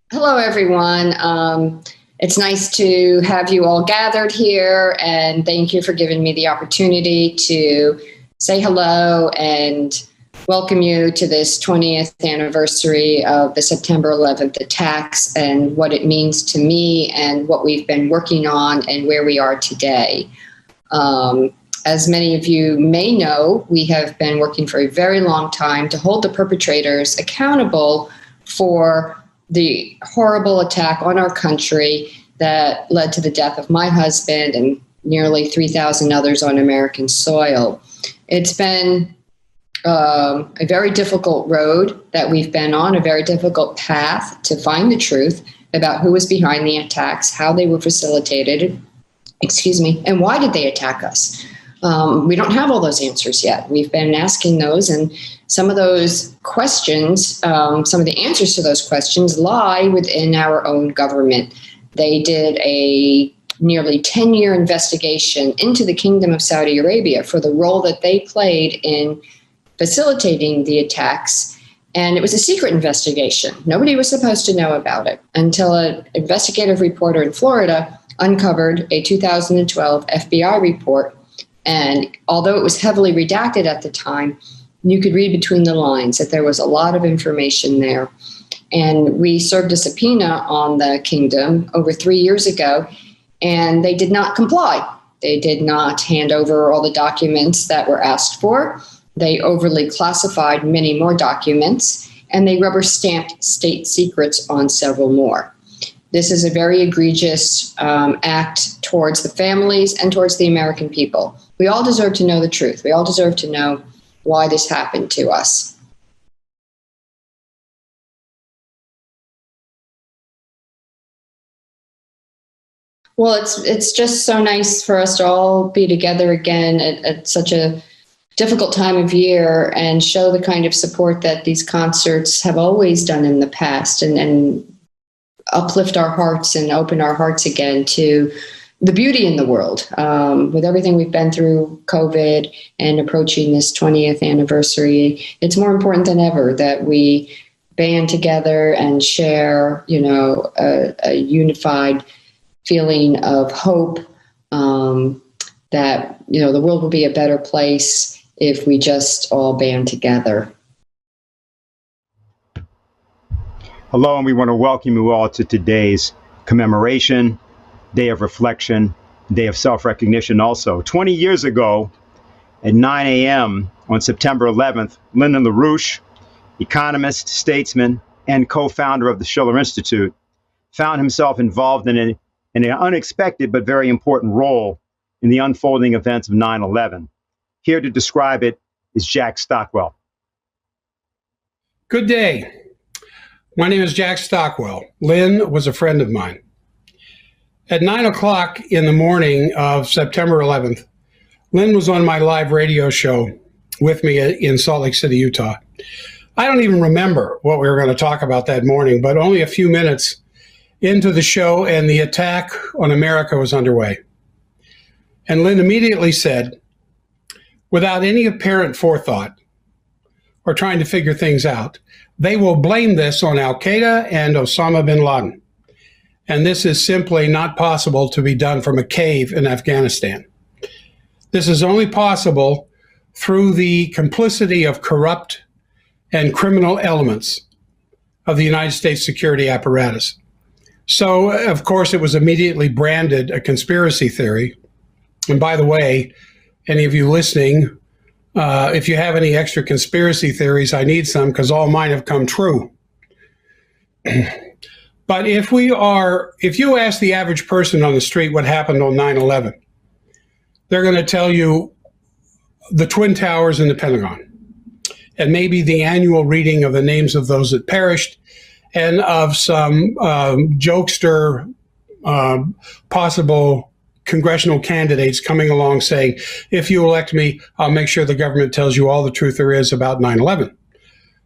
Hello, everyone. It's nice to have you all gathered here, and thank you for giving me the opportunity to say hello and welcome you to this 20th anniversary of the September 11th attacks and what it means to me and what we've been working on and where we are today. As many of you may know, we have been working for a very long time to hold the perpetrators accountable for the horrible attack on our country that led to the death of my husband and nearly 3,000 others on American soil. It's been a very difficult road that we've been on, a very difficult path to find the truth about who was behind the attacks, how they were facilitated, and why did they attack us? We don't have all those answers yet. We've been asking those, and some of those questions, some of the answers to those questions lie within our own government. They did a nearly 10-year investigation into the Kingdom of Saudi Arabia for the role that they played in facilitating the attacks, and it was a secret investigation. Nobody was supposed to know about it until an investigative reporter in Florida uncovered a 2012 FBI report. And although it was heavily redacted at the time, you could read between the lines that there was a lot of information there. And we served a subpoena on the kingdom over 3 years ago, and they did not comply. They did not hand over all the documents that were asked for. They overly classified many more documents, and they rubber stamped state secrets on several more. This is a very egregious act towards the families and towards the American people. We all deserve to know the truth. We all deserve to know why this happened to us. Well, it's just so nice for us to all be together again at such a difficult time of year and show the kind of support that these concerts have always done in the past, and uplift our hearts and open our hearts again to the beauty in the world. With everything we've been through, COVID, and approaching this 20th anniversary, it's more important than ever that we band together and share, a unified feeling of hope, that, the world will be a better place if we just all band together. Hello, and we want to welcome you all to today's commemoration, day of reflection, day of self-recognition also. 20 years ago at 9 a.m. on September 11th, Lyndon LaRouche, economist, statesman, and co-founder of the Schiller Institute, found himself involved in an unexpected but very important role in the unfolding events of 9/11. Here to describe it is Jack Stockwell. Good day. My name is Jack Stockwell. Lynn was a friend of mine. At 9 o'clock in the morning of September 11th, Lynn was on my live radio show with me in Salt Lake City, Utah. I don't even remember what we were going to talk about that morning, but only a few minutes into the show and the attack on America was underway. And Lynn immediately said, without any apparent forethought or trying to figure things out, they will blame this on Al-Qaeda and Osama bin Laden. And this is simply not possible to be done from a cave in Afghanistan. This is only possible through the complicity of corrupt and criminal elements of the United States security apparatus. So, of course, it was immediately branded a conspiracy theory. And by the way, any of you listening, if you have any extra conspiracy theories, I need some, because all mine have come true. But if you ask the average person on the street what happened on 9/11, they're going to tell you the Twin Towers and the Pentagon, and maybe the annual reading of the names of those that perished, and of some jokester, possible congressional candidates coming along saying, if you elect me, I'll make sure the government tells you all the truth there is about 9/11.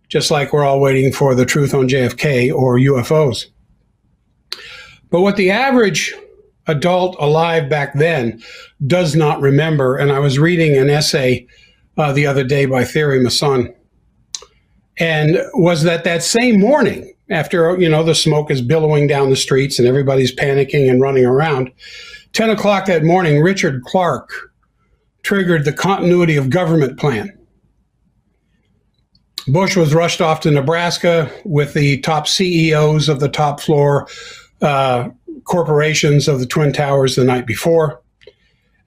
Just like we're all waiting for the truth on JFK or UFOs. But what the average adult alive back then does not remember, and I was reading an essay the other day by Thierry Masson, and was that same morning after, the smoke is billowing down the streets and everybody's panicking and running around, 10 o'clock that morning, Richard Clark triggered the continuity of government plan. Bush was rushed off to Nebraska with the top CEOs of the top floor corporations of the Twin Towers the night before.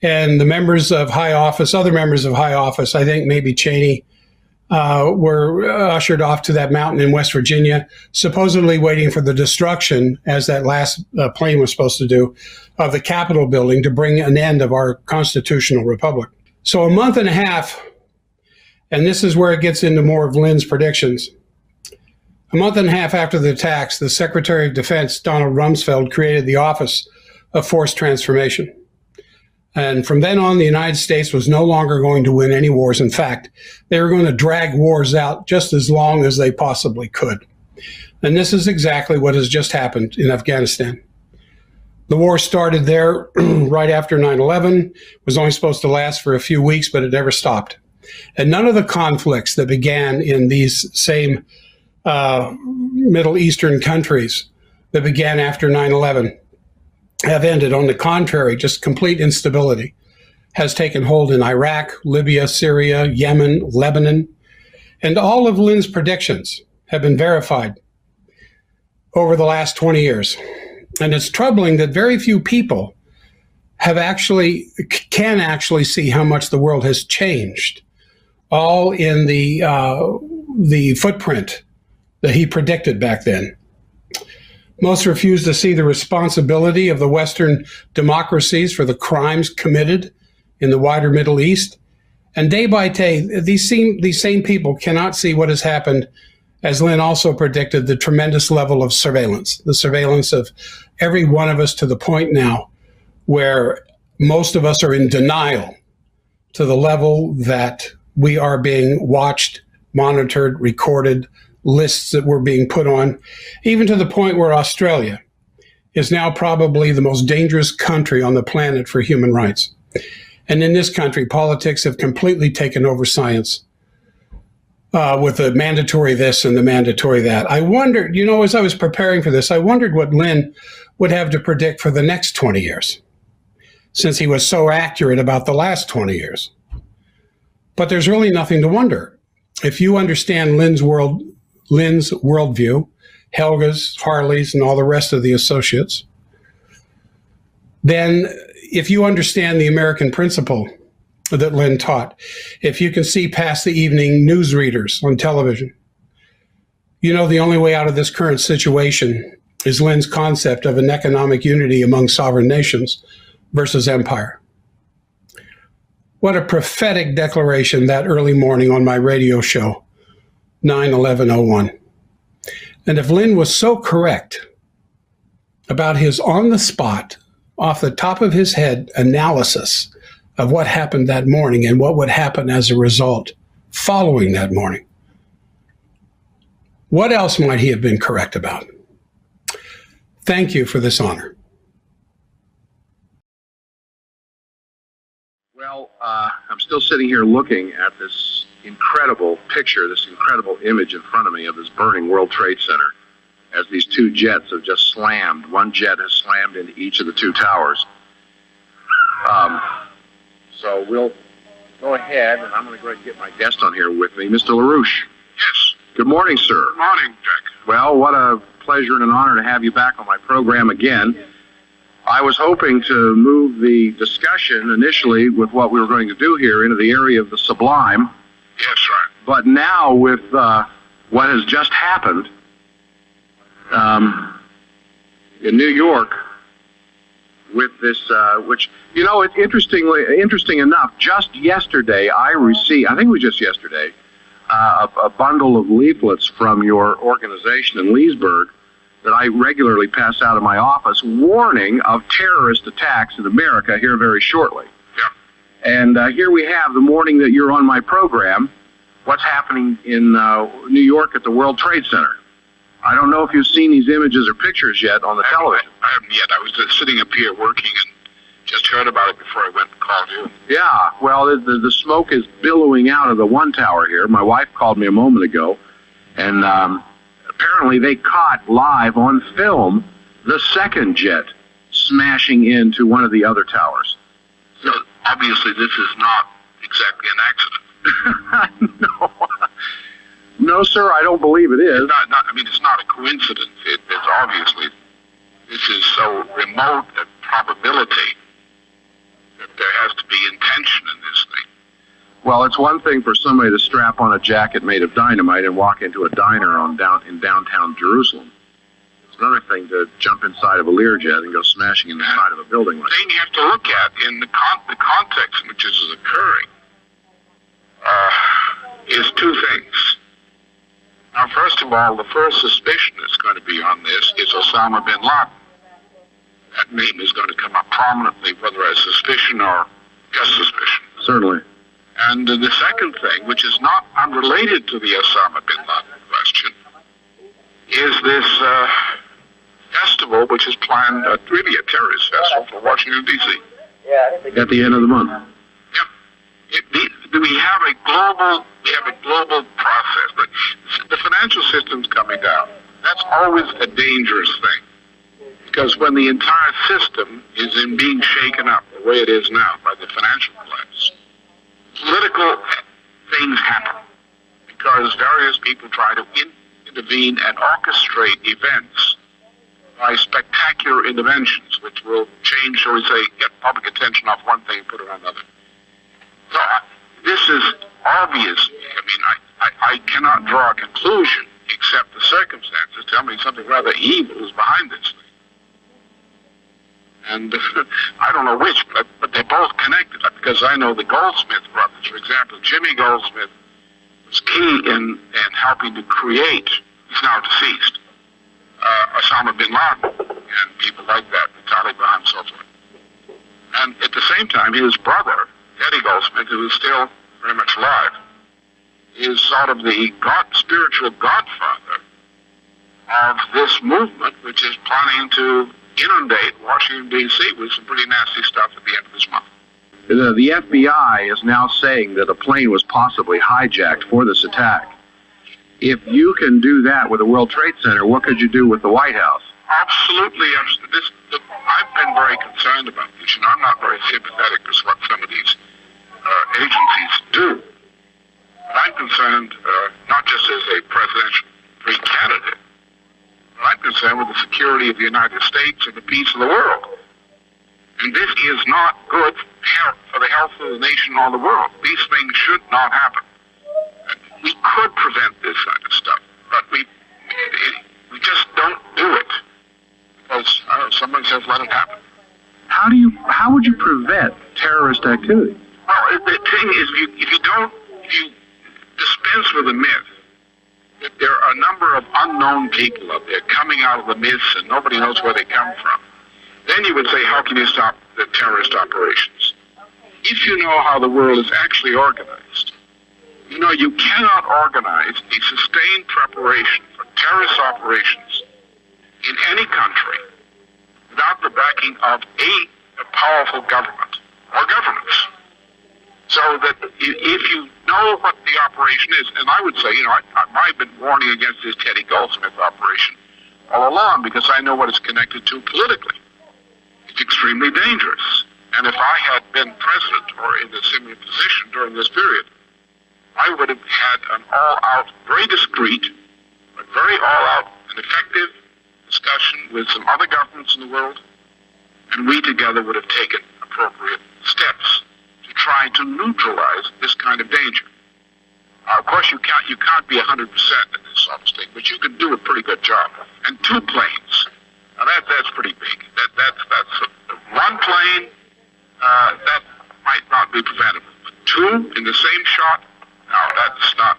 And the members of high office, other members of high office, I think maybe Cheney, were ushered off to that mountain in West Virginia, supposedly waiting for the destruction, as that last plane was supposed to do, of the Capitol building to bring an end of our constitutional republic. So a month and a half, and this is where it gets into more of Lynn's predictions. A month and a half after the attacks, the Secretary of Defense, Donald Rumsfeld, created the Office of Forced Transformation. And from then on, the United States was no longer going to win any wars. In fact, they were going to drag wars out just as long as they possibly could. And this is exactly what has just happened in Afghanistan. The war started there right after 9/11, was only supposed to last for a few weeks, but it never stopped. And none of the conflicts that began in these same Middle Eastern countries that began after 9/11 have ended. On the contrary, just complete instability has taken hold in Iraq, Libya, Syria, Yemen, Lebanon, and all of Lynn's predictions have been verified over the last 20 years. And it's troubling that very few people can actually see how much the world has changed, all in the footprint that he predicted back then. Most refuse to see the responsibility of the Western democracies for the crimes committed in the wider Middle East. And day by day, these same people cannot see what has happened, as Lynn also predicted, the tremendous level of surveillance, the surveillance of every one of us to the point now where most of us are in denial to the level that we are being watched, monitored, recorded, lists that were being put on, even to the point where Australia is now probably the most dangerous country on the planet for human rights. And in this country, politics have completely taken over science with the mandatory this and the mandatory that. I wondered, as I was preparing for this, I wondered what Lynn would have to predict for the next 20 years, since he was so accurate about the last 20 years. But there's really nothing to wonder. If you understand Lynn's worldview, Helga's, Harley's, and all the rest of the associates, then if you understand the American principle that Lynn taught, if you can see past the evening news readers on television, the only way out of this current situation is Lynn's concept of an economic unity among sovereign nations versus empire. What a prophetic declaration that early morning on my radio show, 9/11/01. And if Lynn was so correct about his on-the-spot, off the top of his head analysis of what happened that morning and what would happen as a result following that morning, what else might he have been correct about? Thank you for this honor. Well, I'm still sitting here looking at this incredible picture, this incredible image in front of me of this burning World Trade Center as these two jets have just slammed. One jet has slammed into each of the two towers. So we'll go ahead, and I'm going to go ahead and get my guest on here with me, Mr. LaRouche. Yes. Good morning, sir. Good morning, Jack. Well, what a pleasure and an honor to have you back on my program again. I was hoping to move the discussion initially with what we were going to do here into the area of the sublime. Yes, right. But now with what has just happened in New York with this, which, it's interesting enough, just yesterday I received, I think it was just yesterday, a bundle of leaflets from your organization in Leesburg that I regularly pass out of my office, warning of terrorist attacks in America here very shortly. Yeah. And here we have, the morning that you're on my program, what's happening in New York at the World Trade Center. I don't know if you've seen these images or pictures yet on the television. I haven't yet. I was just sitting up here working and just heard about it before I went and called you. Yeah, well, the smoke is billowing out of the one tower here. My wife called me a moment ago, and apparently they caught live on film the second jet smashing into one of the other towers. So obviously this is not exactly an accident. No. No, sir, I don't believe it is. It's not a coincidence. It's obviously, this is so remote a probability that there has to be intention in this thing. Well, it's one thing for somebody to strap on a jacket made of dynamite and walk into a diner in downtown Jerusalem. It's another thing to jump inside of a Learjet and go smashing in the side of a building like The thing you have to look at in the context in which this is occurring is two things. Now, first of all, the first suspicion that's going to be on this is Osama bin Laden. That name is going to come up prominently, whether as suspicion or just suspicion. Certainly. And the second thing, which is not unrelated to the Osama bin Laden question, is this festival, which is planned, really a terrorist festival for Washington, D.C. At the end of the month. We have a global process. The financial system's coming down. That's always a dangerous thing, because when the entire system is being shaken up the way it is now by the financial collapse, political things happen because various people try to intervene and orchestrate events by spectacular interventions, which will change, shall we say, get public attention off one thing and put it on another. So this is obvious. I cannot draw a conclusion except the circumstances tell me something rather evil is behind this thing. And I don't know which, but they're both connected, because I know the Goldsmith brothers, for example. Jimmy Goldsmith was key in helping to create, he's now deceased, Osama bin Laden and people like that, the Taliban and so forth. And at the same time, his brother, Eddie Goldsmith, who is still very much alive, is sort of the spiritual godfather of this movement, which is planning to inundate Washington, D.C. with some pretty nasty stuff at the end of this month. The FBI is now saying that a plane was possibly hijacked for this attack. If you can do that with the World Trade Center, what could you do with the White House? Absolutely. I've been very concerned about this. I'm not very sympathetic with what some of these agencies do. But I'm concerned not just as a presidential candidate, but I'm concerned with the security of the United States and the peace of the world. And this is not good for the health of the nation or the world. These things should not happen. We could prevent this kind of stuff, but we just don't do it because someone says let it happen. How would you prevent terrorist activity? Well, the thing is, if you dispense with the myth that there are a number of unknown people up there coming out of the myths and nobody knows where they come from, then you would say, how can you stop the terrorist operations? If you know how the world is actually organized, you cannot organize a sustained preparation for terrorist operations in any country without the backing of a powerful government or governments. So that if you know what the operation is, and I would say, I've been warning against this Teddy Goldsmith operation all along because I know what it's connected to politically. It's extremely dangerous. And if I had been president or in a similar position during this period, I would have had an all-out, very discreet, but very all-out and effective discussion with some other governments in the world, and we together would have taken appropriate steps to try to neutralize this kind of danger. Of course, you can't be 100% in this sort of thing, but you can do a pretty good job. And 2 planes, now that's pretty big. That's one plane that might not be preventable, but 2 in the same shot. No, that's not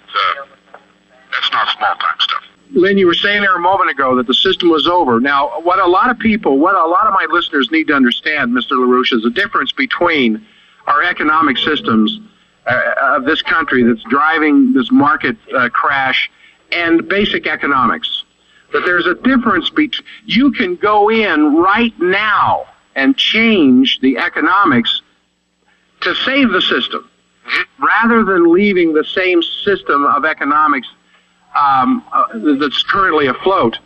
small-time stuff. Lynn, you were saying there a moment ago that the system was over. Now, what a lot of my listeners need to understand, Mr. LaRouche, is the difference between our economic systems of this country that's driving this market crash and basic economics. That there's a difference between, you can go in right now and change the economics to save the system, rather than leaving the same system of economics that's currently afloat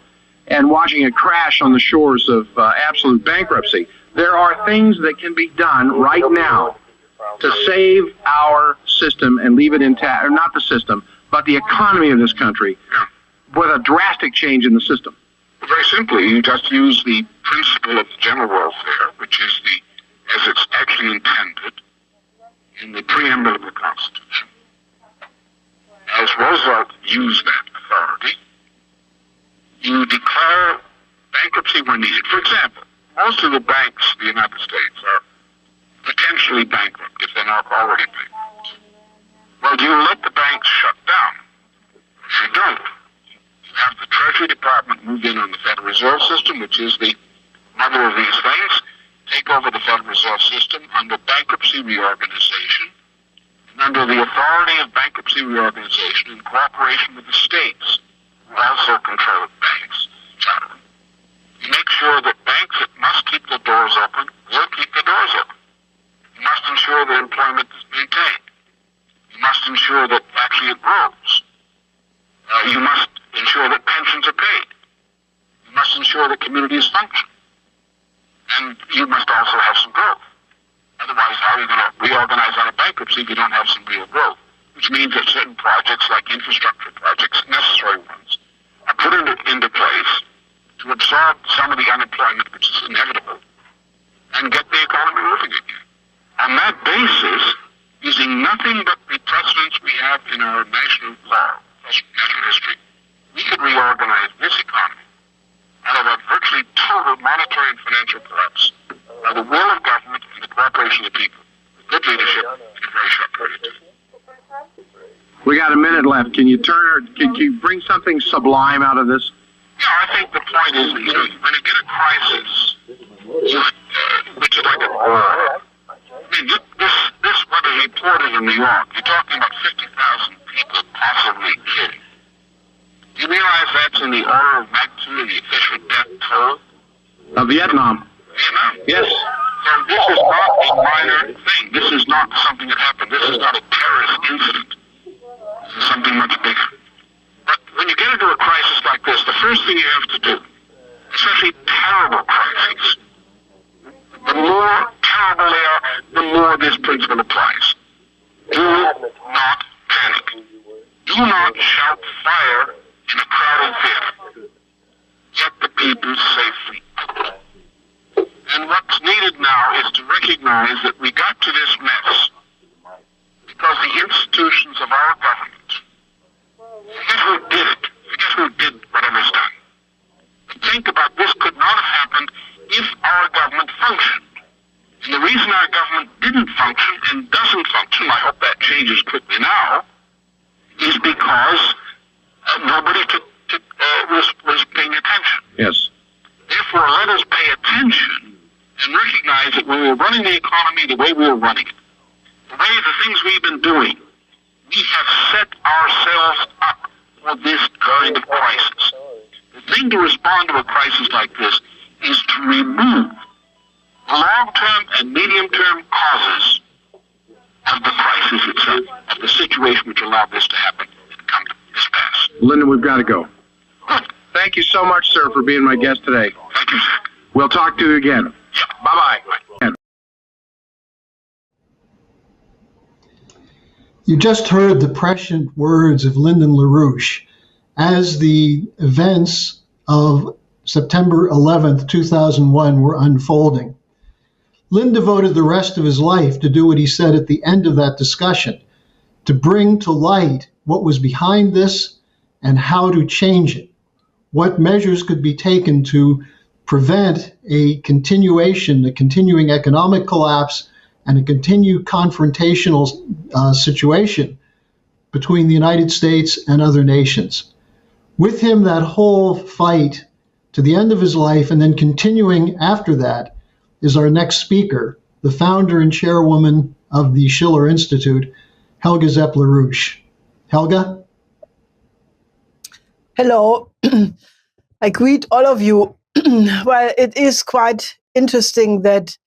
and watching it crash on the shores of absolute bankruptcy. There are things that can be done right now to save our system and leave it intact, or not the system, but the economy of this country, with a drastic change in the system. Very simply, you just use the principle of general welfare, which is as it's actually intended in the preamble of the Constitution. As Roosevelt used that authority, you declare bankruptcy when needed. For example, most of the banks in the United States are potentially bankrupt if they're not already bankrupt. Well, do you let the banks shut down? You don't. You have the Treasury Department move in on the Federal Reserve System, which is the mother of these things, take over the Federal Reserve System under bankruptcy reorganization, and under the authority of bankruptcy reorganization in cooperation with the states, who also control banks, you make sure that banks that must keep their doors open will keep their doors open. You must ensure that employment is maintained. You must ensure that actually it grows. You must ensure that pensions are paid. You must ensure that communities function. And you must also have some growth. Otherwise, how are you going to reorganize on a bankruptcy if you don't have some real growth? Which means that certain projects, like infrastructure projects, necessary ones, are put into place to absorb some of the unemployment which is inevitable and get the economy moving again. On that basis, using nothing but the precedents we have in our national law, national history, we could reorganize this economy out of a virtually total monetary and financial collapse by the will of government and the cooperation of the people, with good leadership in a very short period of time. We got a minute left. Can you bring something sublime out of this? Yeah, I think the point is, when you get a crisis, which is like a war, this what is reported in New York, you're talking about 50,000 people possibly killed. Do you realize that's in the order of magnitude of the official death toll? Vietnam. Yes. So this is not a minor thing. This is not something that happened. This is not a terrorist incident. This is something much bigger. But when you get into a crisis like this, the first thing you have to do, especially terrible crises, the more terrible they are, the more this principle applies. Do not panic. Do not shout fire in a crowded theater. Get the people safely out. And what's needed now is to recognize that we got to this mess because the institutions of our government, forget who did it, forget who did whatever's done. But think about this could not have happened if our government functioned. And the reason our government didn't function and doesn't function, I hope that changes quickly now, is because nobody was paying attention. Yes. Therefore, let us pay attention and recognize that when we were running the economy the way we were running it, the things we've been doing, we have set ourselves up for this kind of crisis. The thing to respond to a crisis like this is to remove the long-term and medium-term causes of the crisis itself, of the situation which allowed this to happen and come to this pass. Lyndon, we've got to go. Good. Thank you so much, sir, for being my guest today. Thank you, Zach. We'll talk to you again. Yeah. Bye-bye. You just heard the prescient words of Lyndon LaRouche as the events of September 11th, 2001 were unfolding. Lynn devoted the rest of his life to do what he said at the end of that discussion, to bring to light what was behind this and how to change it, what measures could be taken to prevent a continuing economic collapse and a continued confrontational situation between the United States and other nations. With him, that whole fight to the end of his life and then continuing after that is our next speaker, the founder and chairwoman of the Schiller Institute, Helga Zepp-LaRouche. Helga? Hello. I greet all of you. Well, it is quite interesting that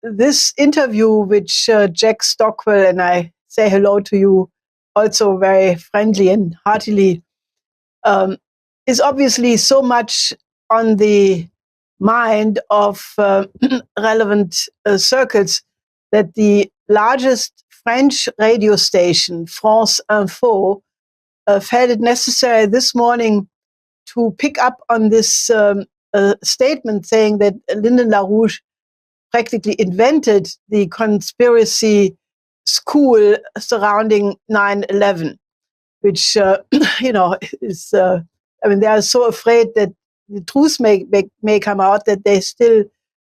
this interview, which Jack Stockwell, and I say hello to you, also very friendly and heartily, is obviously so much on the mind of relevant circles that the largest French radio station, France Info, felt it necessary this morning to pick up on this statement saying that Lyndon LaRouche practically invented the conspiracy school surrounding 9/11, which, is, they are so afraid that the truth may come out that they still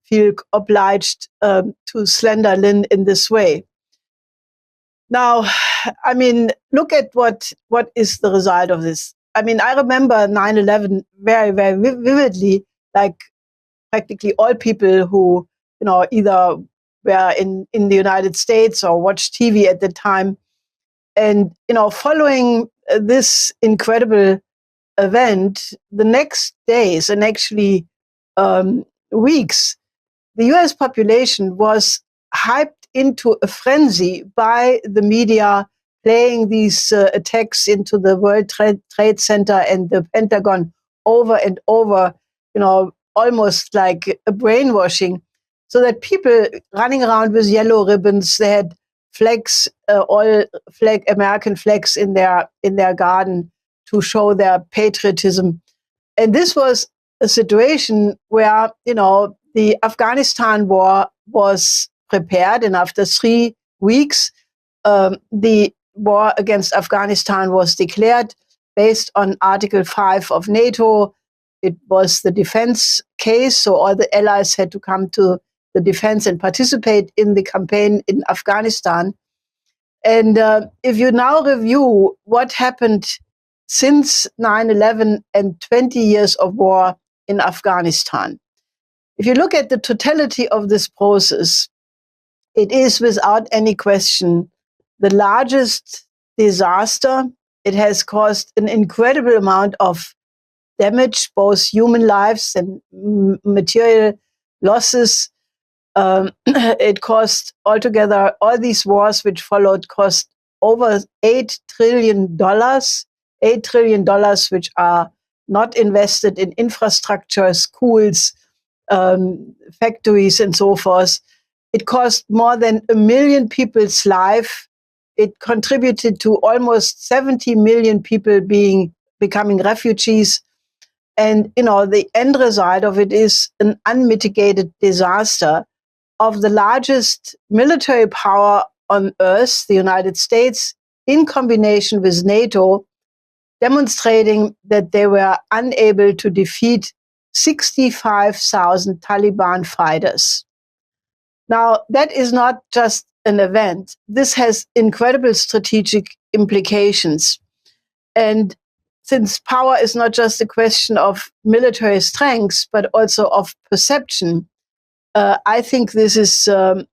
feel obliged to slender Lynn in this way. Now, look at what is the result of this. I remember 9/11 very, very vividly, like practically all people who, either were in the United States or watched TV at the time. And, following this incredible event, the next days and actually weeks, the US population was hyped into a frenzy by the media, playing these attacks into the World Trade Center and the Pentagon over and over, almost like a brainwashing, so that people running around with yellow ribbons, they had flags, American flags in their garden to show their patriotism. And this was a situation where, the Afghanistan war was prepared, and after 3 weeks, the war against Afghanistan was declared based on Article 5 of NATO. It was the defense case, so all the allies had to come to the defense and participate in the campaign in Afghanistan. And if you now review what happened since 9/11 and 20 years of war in Afghanistan, if you look at the totality of this process, it is without any question the largest disaster. It has caused an incredible amount of damage, both human lives and material losses. It cost altogether, all these wars which followed cost over $8 trillion, $8 trillion, which are not invested in infrastructure, schools, factories, and so forth. It cost more than 1 million people's life. It contributed to almost 70 million people becoming refugees. And, the end result of it is an unmitigated disaster of the largest military power on earth, the United States, in combination with NATO, demonstrating that they were unable to defeat 65,000 Taliban fighters. Now, that is not just an event. This has incredible strategic implications. And since power is not just a question of military strength, but also of perception, I think this is a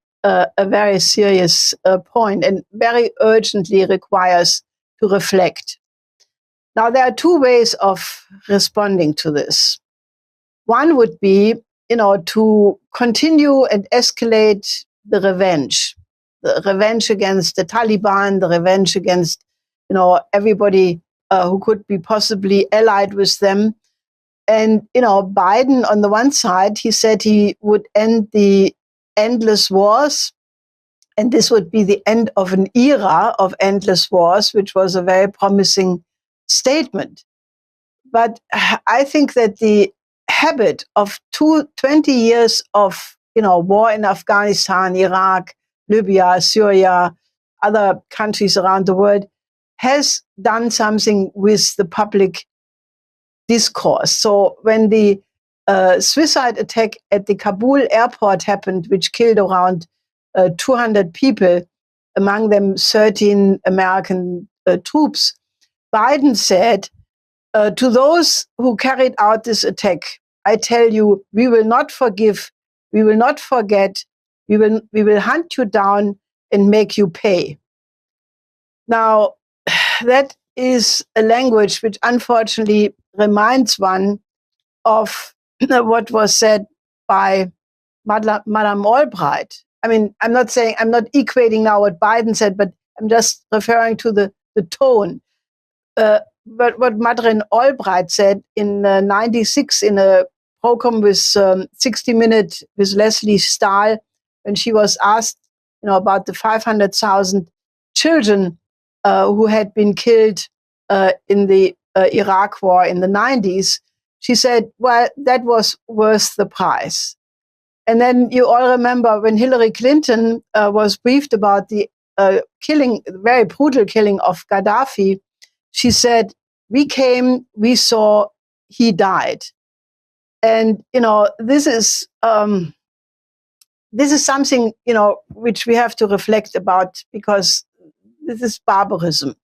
very serious point and very urgently requires to reflect. Now, there are two ways of responding to this. One would be, to continue and escalate the revenge against the Taliban, the revenge against, everybody who could be possibly allied with them. And, Biden, on the one side, he said he would end the endless wars. And this would be the end of an era of endless wars, which was a very promising statement. But I think that the habit of 20 years of, war in Afghanistan, Iraq, Libya, Syria, other countries around the world has done something with the public discourse. So when the suicide attack at the Kabul airport happened, which killed around 200 people, among them 13 American troops, Biden said, to those who carried out this attack, I tell you, we will not forgive, we will not forget, we will hunt you down and make you pay. Now, that is a language which unfortunately reminds one of what was said by Madame Albright. I'm not equating now what Biden said, but I'm just referring to the the tone. But what Madeleine Albright said in 96 in a program with 60 Minutes with Leslie Stahl, when she was asked, about the 500,000 children who had been killed in the Iraq War in the 90s, she said, well, that was worth the price. And then you all remember when Hillary Clinton was briefed about the killing, very brutal killing of Gaddafi, she said, we came, we saw, he died. And, this is something, which we have to reflect about, because this is barbarism.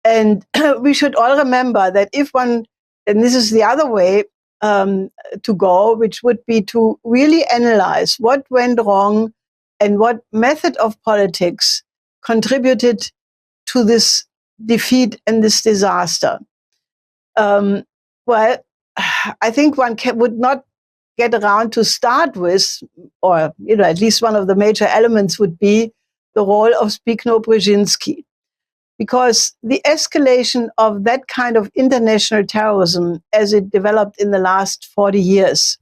And we should all remember that if one, and this is the other way to go, which would be to really analyze what went wrong and what method of politics contributed to this defeat and this disaster. Well, I think one would not get around to start with, or at least one of the major elements would be the role of Zbigniew Brzezinski. Because the escalation of that kind of international terrorism as it developed in the last 40 years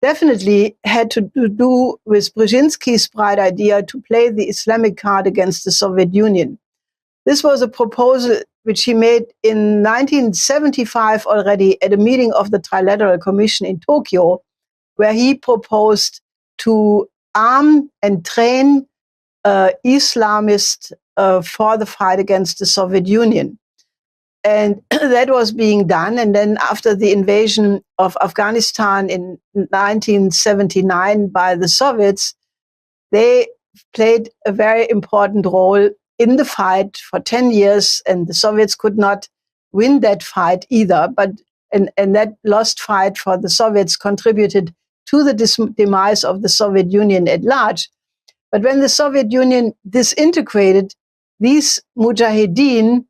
definitely had to do with Brzezinski's bright idea to play the Islamic card against the Soviet Union. This was a proposal which he made in 1975 already at a meeting of the Trilateral Commission in Tokyo, where he proposed to arm and train Islamists for the fight against the Soviet Union. And that was being done. And then after the invasion of Afghanistan in 1979 by the Soviets, they played a very important role in the fight for 10 years. And the Soviets could not win that fight either. And that lost fight for the Soviets contributed to the demise of the Soviet Union at large. But when the Soviet Union disintegrated, these mujahideen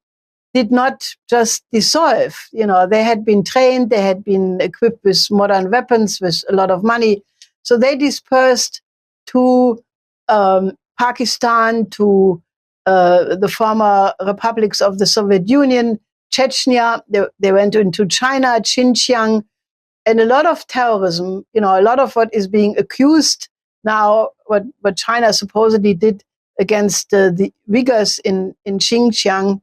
did not just dissolve. They had been trained, they had been equipped with modern weapons, with a lot of money. So they dispersed to Pakistan, to the former republics of the Soviet Union, Chechnya. They went into China, Xinjiang, and a lot of terrorism, a lot of what is being accused now, what China supposedly did against the Uyghurs in Xinjiang,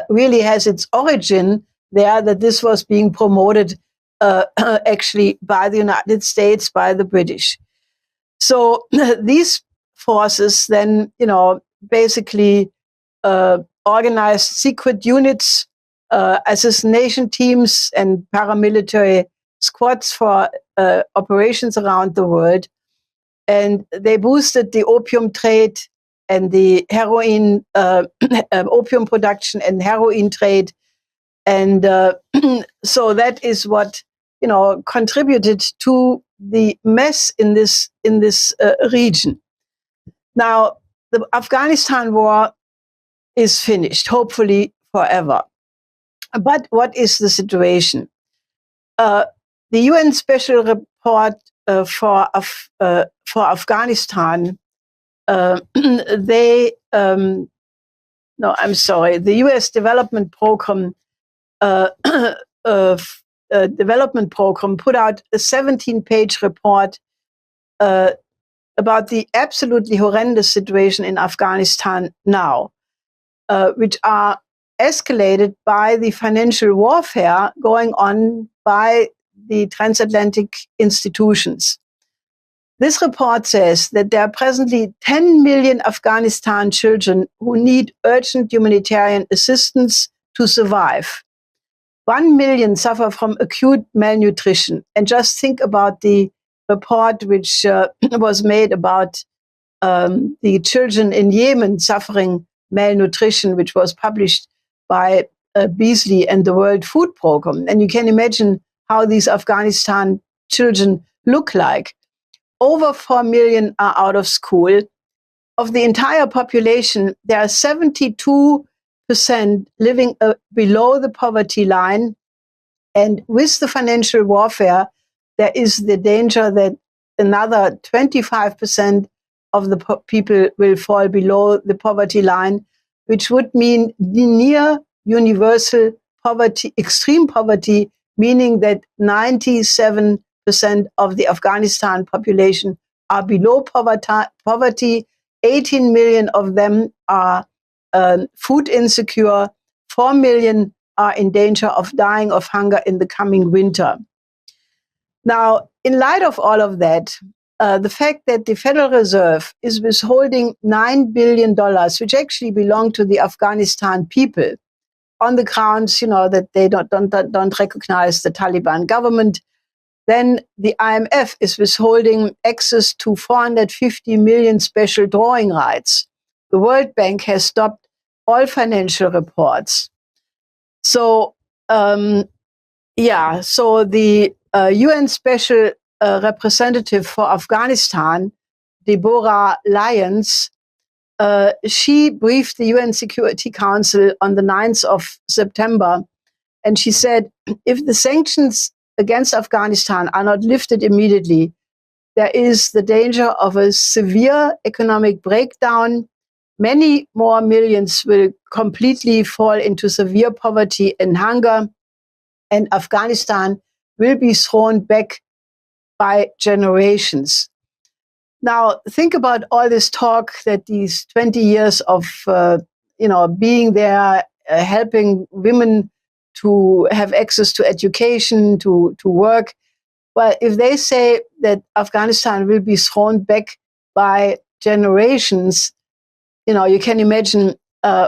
really has its origin there, that this was being promoted actually by the United States, by the British. So these forces then, basically organized secret units, assassination teams, and paramilitary squads for operations around the world. And they boosted the opium trade and the heroin, opium production and heroin trade. And so that is what, contributed to the mess in this region. Now, the Afghanistan war is finished, hopefully forever. But what is the situation? The UN Special Report for Afghanistan, the U.S. Development Program put out a 17-page report about the absolutely horrendous situation in Afghanistan now, which are escalated by the financial warfare going on by the transatlantic institutions. This report says that there are presently 10 million Afghanistan children who need urgent humanitarian assistance to survive. 1 million suffer from acute malnutrition. And just think about the report which was made about the children in Yemen suffering malnutrition, which was published by Beasley and the World Food Program. And you can imagine how these Afghanistan children look like. Over 4 million are out of school. Of the entire population, there are 72% living below the poverty line. And with the financial warfare, there is the danger that another 25% of the people will fall below the poverty line, which would mean near universal poverty, extreme poverty, meaning that 97% of the Afghanistan population are below poverty. 18 million of them are food insecure. 4 million are in danger of dying of hunger in the coming winter. Now, in light of all of that, the fact that the Federal Reserve is withholding $9 billion, which actually belong to the Afghanistan people, on the grounds, that they don't recognize the Taliban government, then the IMF is withholding access to 450 million special drawing rights. The World Bank has stopped all financial reports. So, so the UN Special Representative for Afghanistan, Deborah Lyons, she briefed the UN Security Council on the 9th of September, and she said, if the sanctions against Afghanistan are not lifted immediately, there is the danger of a severe economic breakdown. Many more millions will completely fall into severe poverty and hunger, and Afghanistan will be thrown back by generations. Now, think about all this talk that these 20 years of, being there, helping women to have access to education, to work. Well, if they say that Afghanistan will be thrown back by generations, you can imagine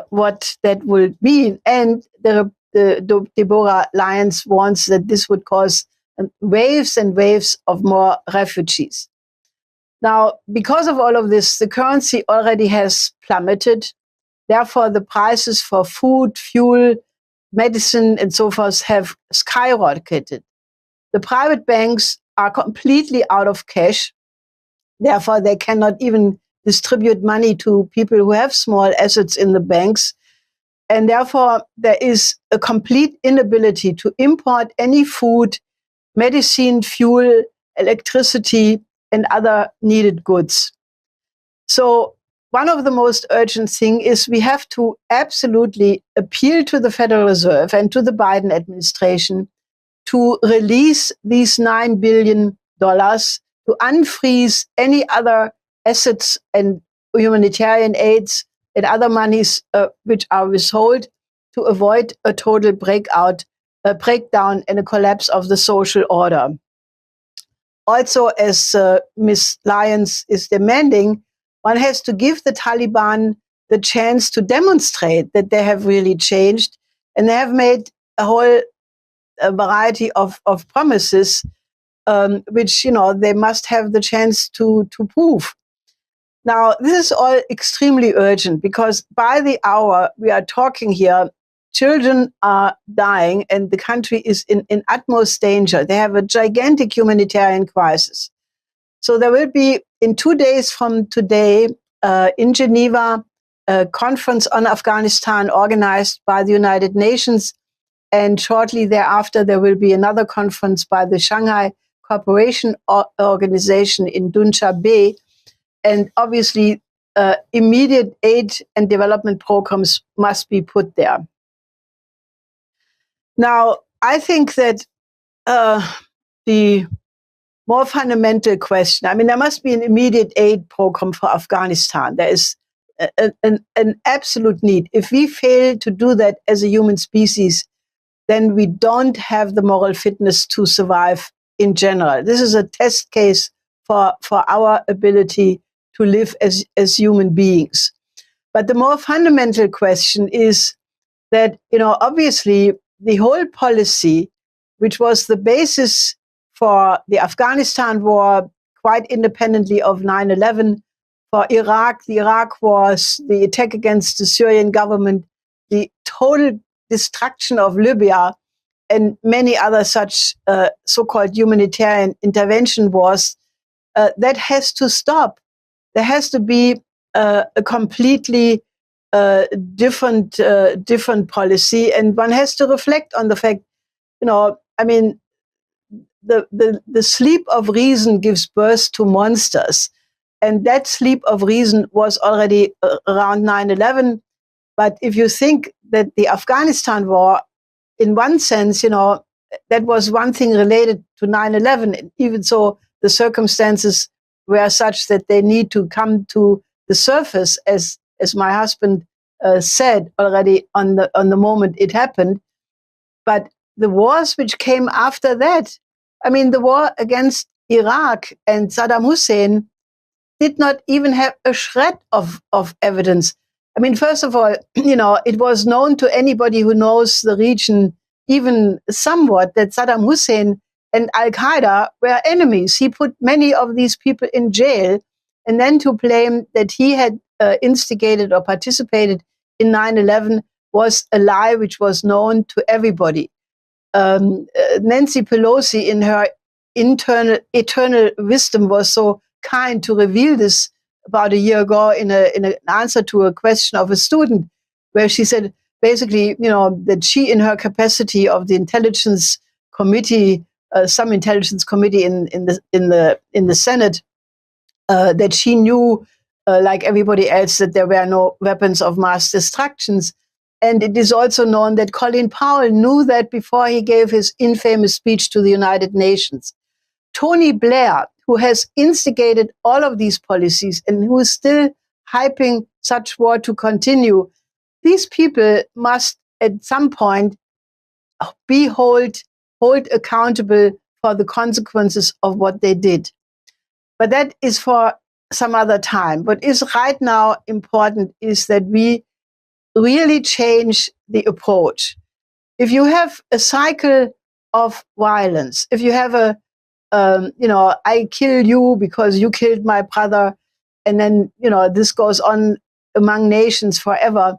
what that will mean. And the Deborah Lyons warns that this would cause waves and waves of more refugees. Now, because of all of this, the currency already has plummeted. Therefore, the prices for food, fuel, medicine, and so forth have skyrocketed. The private banks are completely out of cash. Therefore, they cannot even distribute money to people who have small assets in the banks. And therefore, there is a complete inability to import any food, medicine, fuel, electricity, and other needed goods. So one of the most urgent things is we have to absolutely appeal to the Federal Reserve and to the Biden administration to release these $9 billion, to unfreeze any other assets and humanitarian aids and other monies which are withheld, to avoid a total breakdown and a collapse of the social order. Also, as Ms. Lyons is demanding, one has to give the Taliban the chance to demonstrate that they have really changed, and they have made a whole variety of promises, which they must have the chance to prove. Now, this is all extremely urgent because by the hour we are talking here, children are dying and the country is in utmost danger. They have a gigantic humanitarian crisis. So there will be, in 2 days from today, in Geneva, a conference on Afghanistan organized by the United Nations. And shortly thereafter, there will be another conference by the Shanghai Cooperation Organization in Dushanbe. And obviously, immediate aid and development programs must be put there. Now, I think that the more fundamental question, there must be an immediate aid program for Afghanistan. There is an absolute need. If we fail to do that as a human species, then we don't have the moral fitness to survive in general. This is a test case for our ability to live as human beings. But the more fundamental question is that, obviously, the whole policy, which was the basis for the Afghanistan war, quite independently of 9/11, for Iraq, the Iraq wars, the attack against the Syrian government, the total destruction of Libya, and many other such so-called humanitarian intervention wars, that has to stop. There has to be a completely different policy, and one has to reflect on the fact, the sleep of reason gives birth to monsters, and that sleep of reason was already around 9/11. But if you think that the Afghanistan war, in one sense, that was one thing related to 9/11, even so the circumstances were such that they need to come to the surface, as my husband said already on the moment it happened. But the wars which came after that, I mean, the war against Iraq and Saddam Hussein did not even have a shred of evidence. I mean, first of all, it was known to anybody who knows the region even somewhat that Saddam Hussein and Al-Qaeda were enemies. He put many of these people in jail, and then to claim that he had instigated or participated in 9/11 was a lie which was known to everybody. Nancy Pelosi, in her eternal wisdom, was so kind to reveal this about a year ago in an answer to a question of a student, where she said basically, that she, in her capacity of the intelligence committee, some intelligence committee in the Senate, that she knew, like everybody else, that there were no weapons of mass destructions. And it is also known that Colin Powell knew that before he gave his infamous speech to the United Nations. Tony Blair, who has instigated all of these policies and who is still hyping such war to continue, these people must at some point be held accountable for the consequences of what they did. But that is for some other time. What is right now important is that we really change the approach. If you have a cycle of violence, if you have I kill you because you killed my brother, and then, this goes on among nations forever,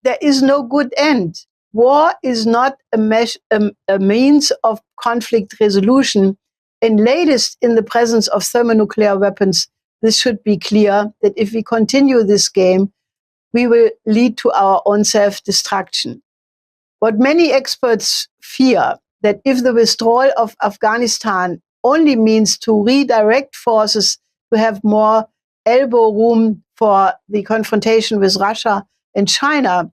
there is no good end. War is not a means of conflict resolution. And latest, in the presence of thermonuclear weapons, this should be clear that if we continue this game, we will lead to our own self-destruction. What many experts fear, that if the withdrawal of Afghanistan only means to redirect forces to have more elbow room for the confrontation with Russia and China,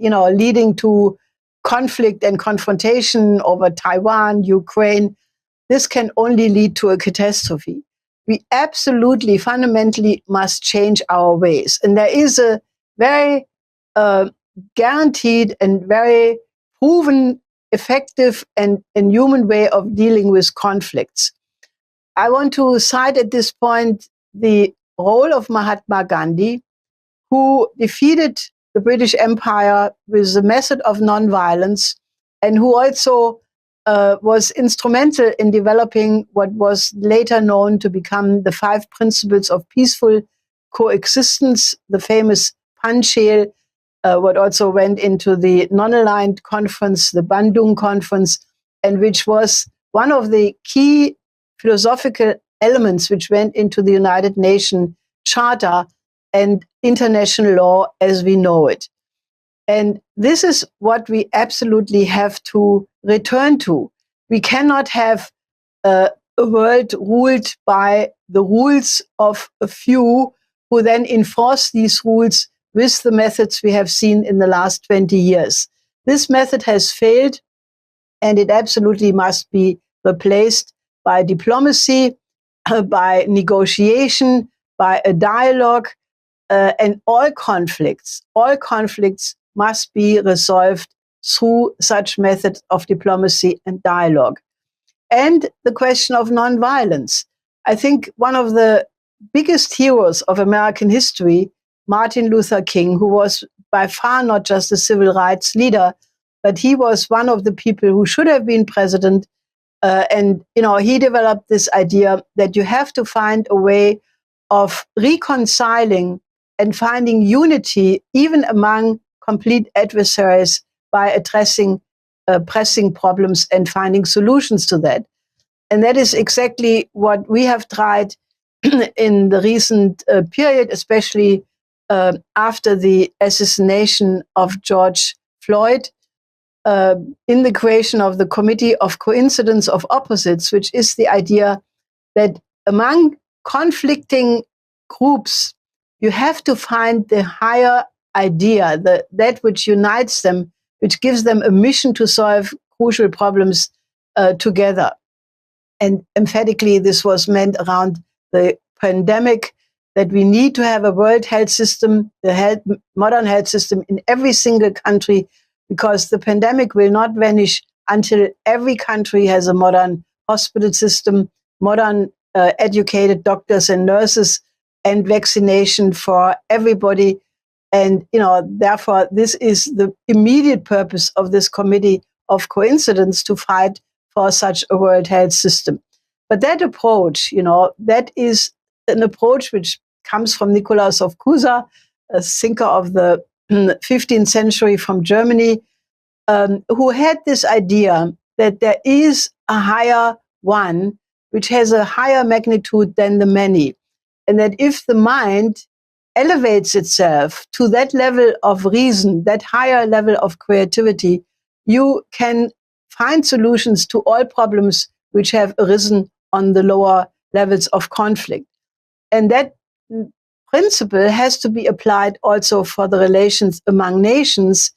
leading to conflict and confrontation over Taiwan, Ukraine, this can only lead to a catastrophe. We absolutely, fundamentally must change our ways. And there is a very guaranteed and very proven, effective and human way of dealing with conflicts. I want to cite at this point the role of Mahatma Gandhi, who defeated the British Empire with the method of nonviolence, and who also was instrumental in developing what was later known to become the 5 principles of peaceful coexistence, the famous Panchayil, what also went into the non-aligned conference, the Bandung conference, and which was one of the key philosophical elements which went into the United Nations Charter and international law as we know it. And this is what we absolutely have to return to. We cannot have a world ruled by the rules of a few who then enforce these rules with the methods we have seen in the last 20 years. This method has failed, and it absolutely must be replaced by diplomacy, by negotiation, by a dialogue, and all conflicts must be resolved through such methods of diplomacy and dialogue. And the question of nonviolence. I think one of the biggest heroes of American history, Martin Luther King, who was by far not just a civil rights leader, but he was one of the people who should have been president. And he developed this idea that you have to find a way of reconciling and finding unity even among complete adversaries by addressing pressing problems and finding solutions to that. And that is exactly what we have tried in the recent period, especially after the assassination of George Floyd, in the creation of the Committee of Coincidence of Opposites, which is the idea that among conflicting groups, you have to find the higher idea, that which unites them, which gives them a mission to solve crucial problems together. And emphatically, this was meant around the pandemic, that we need to have a world health system, modern health system in every single country, because the pandemic will not vanish until every country has a modern hospital system, modern educated doctors and nurses, and vaccination for everybody. And, therefore, this is the immediate purpose of this committee of coincidence, to fight for such a world health system. But that approach, that is an approach which comes from Nikolaus of Cusa, a thinker of the 15th century from Germany, who had this idea that there is a higher one, which has a higher magnitude than the many. And that if the mind elevates itself to that level of reason, that higher level of creativity, you can find solutions to all problems which have arisen on the lower levels of conflict. And that principle has to be applied also for the relations among nations.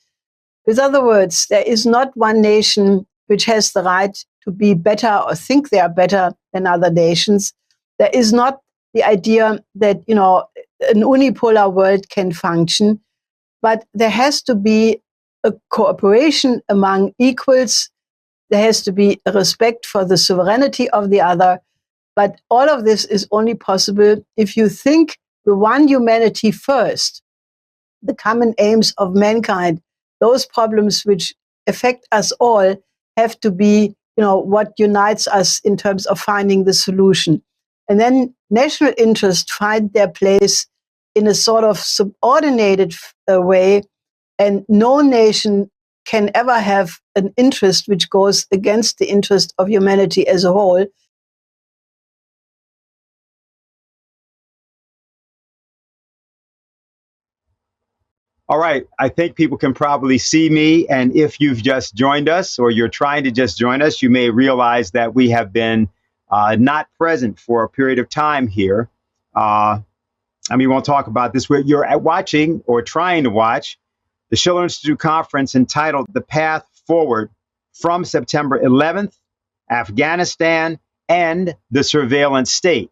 With other words, there is not one nation which has the right to be better or think they are better than other nations. There is not the idea that, an unipolar world can function, but there has to be a cooperation among equals. There has to be a respect for the sovereignty of the other. But all of this is only possible if you think the one humanity first, the common aims of mankind, those problems which affect us all have to be, what unites us in terms of finding the solution. And then national interests find their place in a sort of subordinated way, and no nation can ever have an interest which goes against the interest of humanity as a whole. All right, I think people can probably see me, and if you've just joined us or you're trying to just join us, you may realize that we have been not present for a period of time here. We won't talk about this. You're watching or trying to watch the Schiller Institute conference entitled The Path Forward from September 11th, Afghanistan, and the Surveillance State.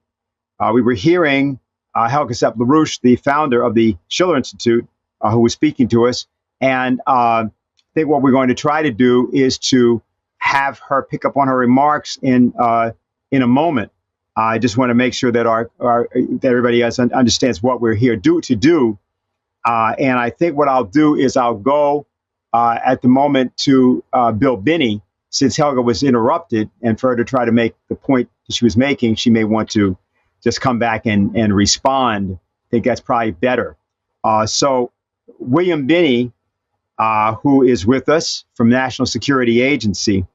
We were hearing Helga Zepp-LaRouche, the founder of the Schiller Institute, who was speaking to us. And I think what we're going to try to do is to have her pick up on her remarks in a moment. I just want to make sure that that everybody else understands what we're here to do. And I think what I'll do is I'll go at the moment to Bill Binney, since Helga was interrupted, and for her to try to make the point that she was making, she may want to just come back and respond. I think that's probably better. So William Binney, who is with us from National Security Agency,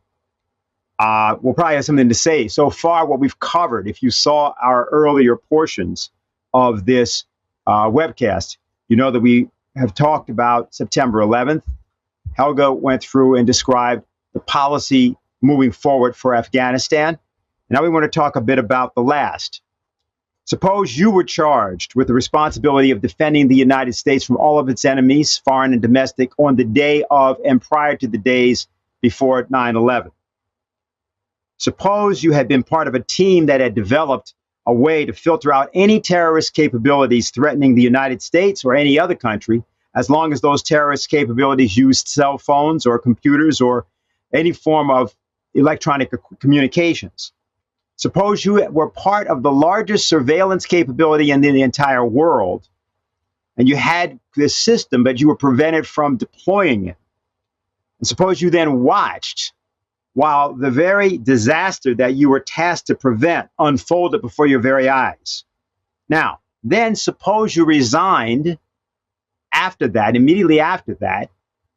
will probably have something to say. So far, what we've covered, if you saw our earlier portions of this webcast, you know that we have talked about September 11th. Helga went through and described the policy moving forward for Afghanistan. Now we want to talk a bit about the last. Suppose you were charged with the responsibility of defending the United States from all of its enemies, foreign and domestic, on the day of and prior to the days before 9/11. Suppose you had been part of a team that had developed a way to filter out any terrorist capabilities threatening the United States or any other country, as long as those terrorist capabilities used cell phones or computers or any form of electronic communications. Suppose you were part of the largest surveillance capability in the entire world, and you had this system, but you were prevented from deploying it. And suppose you then watched while the very disaster that you were tasked to prevent unfolded before your very eyes. Now, then suppose you resigned after that, immediately after that,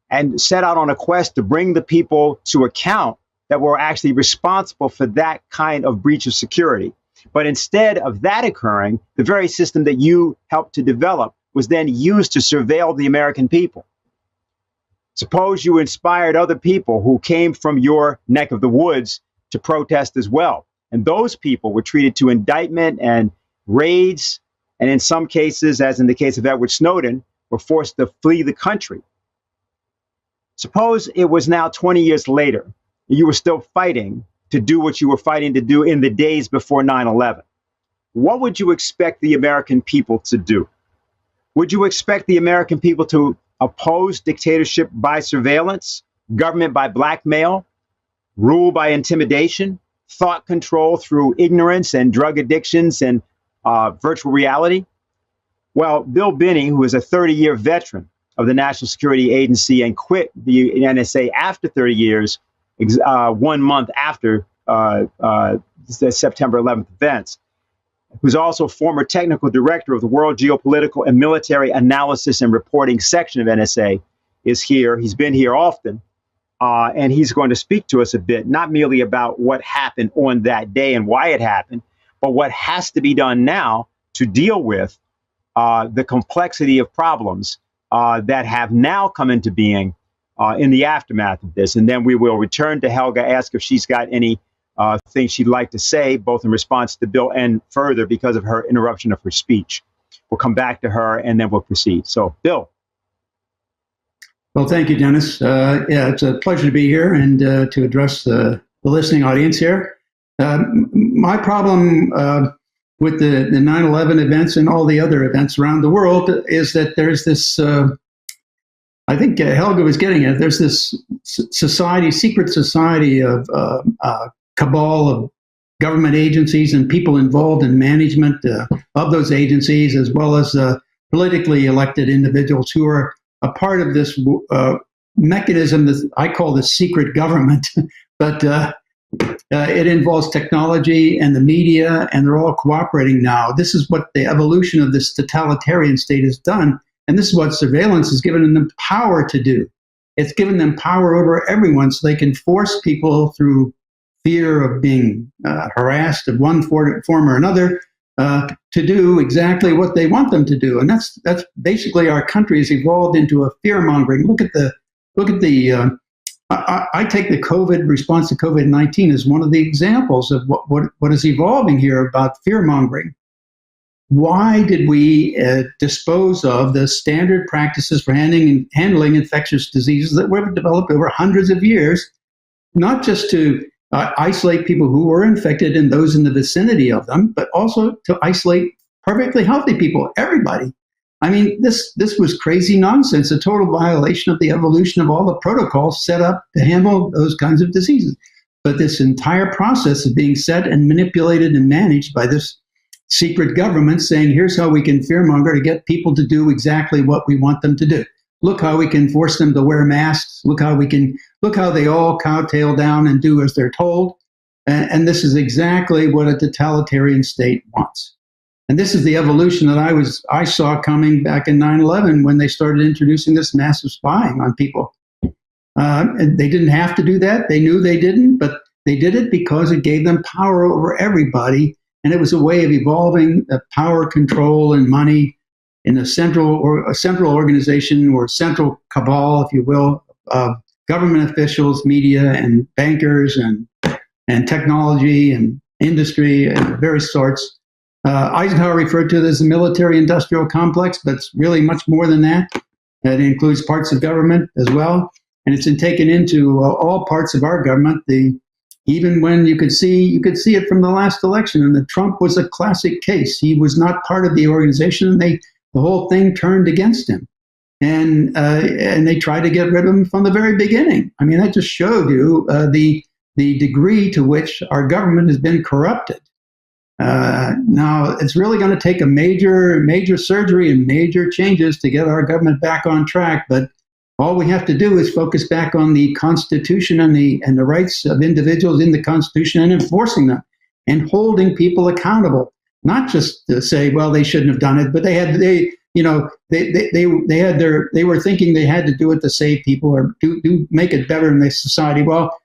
and set out on a quest to bring the people to account that were actually responsible for that kind of breach of security. But instead of that occurring, the very system that you helped to develop was then used to surveil the American people. Suppose you inspired other people who came from your neck of the woods to protest as well. And those people were treated to indictment and raids, and in some cases, as in the case of Edward Snowden, were forced to flee the country. Suppose it was now 20 years later, and you were still fighting to do what you were fighting to do in the days before 9/11. What would you expect the American people to do? Would you expect the American people to oppose dictatorship by surveillance, government by blackmail, rule by intimidation, thought control through ignorance and drug addictions and virtual reality? Well, Bill Binney, who is a 30-year veteran of the National Security Agency and quit the NSA after 30 years, 1 month after the September 11th events, who's also former technical director of the World Geopolitical and Military Analysis and Reporting section of NSA, is here. He's been here often, and he's going to speak to us a bit, not merely about what happened on that day and why it happened, but what has to be done now to deal with the complexity of problems that have now come into being in the aftermath of this. And then we will return to Helga, ask if she's got any things she'd like to say, both in response to Bill and further because of her interruption of her speech. We'll come back to her and then we'll proceed. So, Bill. Well, thank you, Dennis. Yeah, it's a pleasure to be here and to address the listening audience here. My problem with the 9/11 events and all the other events around the world is that there's this, I think Helga was getting at, there's this society, secret society of cabal of government agencies and people involved in management of those agencies, as well as politically elected individuals who are a part of this mechanism that I call the secret government, but it involves technology and the media, and they're all cooperating now. This is what the evolution of this totalitarian state has done, and this is what surveillance has given them power to do. It's given them power over everyone, so they can force people through fear of being harassed in one form or another to do exactly what they want them to do, and that's basically our country has evolved into a fear mongering. Look at the. I take the COVID response to COVID-19 as one of the examples of what is evolving here about fear mongering. Why did we dispose of the standard practices for handling infectious diseases that were developed over hundreds of years, not just to isolate people who were infected and those in the vicinity of them, but also to isolate perfectly healthy people, everybody? I mean, this was crazy nonsense, a total violation of the evolution of all the protocols set up to handle those kinds of diseases. But this entire process is being set and manipulated and managed by this secret government saying, here's how we can fearmonger to get people to do exactly what we want them to do. Look how we can force them to wear masks. Look how they all kowtail down and do as they're told. And this is exactly what a totalitarian state wants. And this is the evolution that I saw coming back in 9/11 when they started introducing this massive spying on people. And they didn't have to do that. They knew they didn't, but they did it because it gave them power over everybody. And it was a way of evolving the power, control, and money in a central organization or central cabal, if you will, of government officials, media, and bankers, and technology, and industry, and various sorts. Eisenhower referred to it as the military-industrial complex, but it's really much more than that. It includes parts of government as well, and it's been taken into all parts of our government. Even when you could see it from the last election, and Trump was a classic case. He was not part of the organization, and the whole thing turned against him, and they tried to get rid of him from the very beginning. I mean, that just showed you the degree to which our government has been corrupted. Now, it's really going to take a major surgery and major changes to get our government back on track. But all we have to do is focus back on the Constitution and the rights of individuals in the Constitution and enforcing them and holding people accountable. Not just to say, well, they shouldn't have done it, but they were thinking they had to do it to save people or do make it better in the society. Well,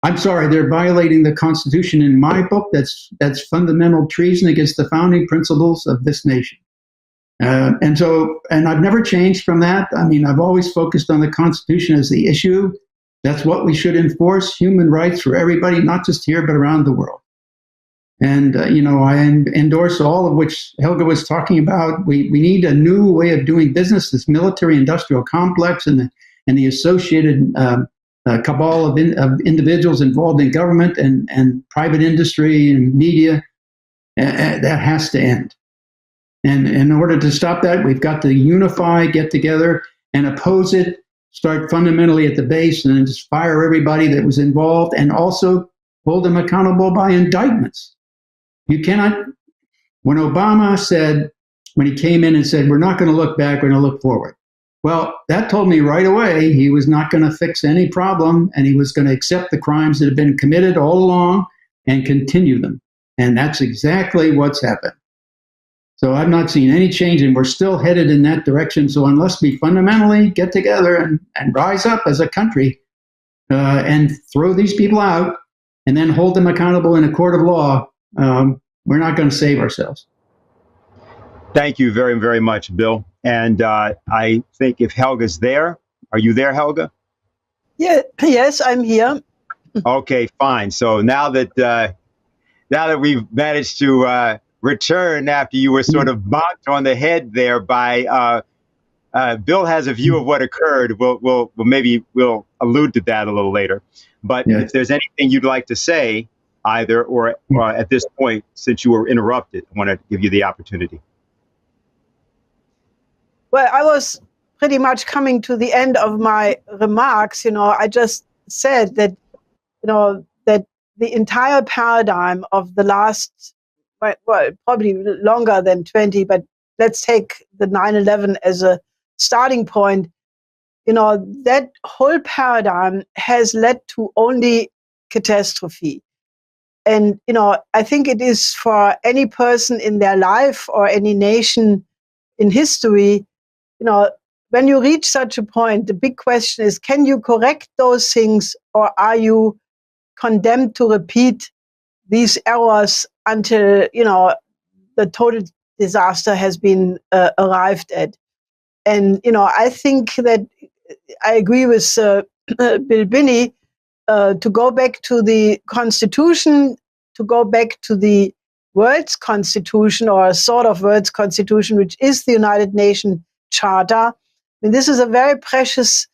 I'm sorry, they're violating the Constitution in my book. That's fundamental treason against the founding principles of this nation. And I've never changed from that. I mean, I've always focused on the Constitution as the issue. That's what we should enforce, human rights for everybody, not just here, but around the world. And, I endorse all of which Helga was talking about. We need a new way of doing business, this military-industrial complex and the associated cabal of individuals involved in government and private industry and media. That has to end. And in order to stop that, we've got to unify, get together, and oppose it, start fundamentally at the base, and then just fire everybody that was involved, and also hold them accountable by indictments. You cannot, when Obama said, when he came in and said, we're not going to look back, we're going to look forward. Well, that told me right away he was not going to fix any problem, and he was going to accept the crimes that have been committed all along and continue them. And that's exactly what's happened. So I've not seen any change, and we're still headed in that direction. So unless we fundamentally get together and rise up as a country and throw these people out and then hold them accountable in a court of law, we're not going to save ourselves. Thank you very, very much, Bill. And I think if Helga's there, are you there, Helga? Yeah, yes, I'm here. Okay, fine. So now that we've managed to return after you were sort of bonked on the head there by Bill has a view of what occurred. We'll allude to that a little later. But if there's anything you'd like to say, either or at this point, since you were interrupted, I want to give you the opportunity. Well, I was pretty much coming to the end of my remarks. I just said that, that the entire paradigm of the last, well, probably longer than 20, but let's take the 9/11 as a starting point. That whole paradigm has led to only catastrophe. And, I think it is for any person in their life or any nation in history, when you reach such a point, the big question is, can you correct those things, or are you condemned to repeat these errors until, the total disaster has been arrived at? And, I think that I agree with Bill Binney, to go back to the Constitution, to go back to the world's Constitution, or a sort of world's Constitution, which is the United Nations Charter. And this is a very precious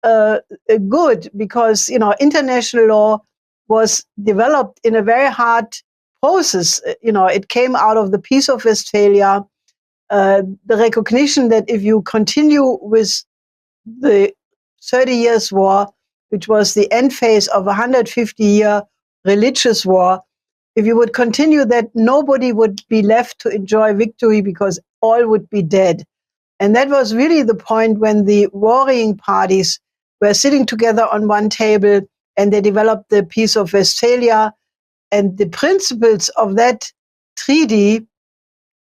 good, because, international law was developed in a very hard process. It came out of the Peace of Westphalia, the recognition that if you continue with the 30 Years' War, which was the end phase of a 150-year religious war, if you would continue that, nobody would be left to enjoy victory because all would be dead. And that was really the point when the warring parties were sitting together on one table, and they developed the Peace of Westphalia. And the principles of that treaty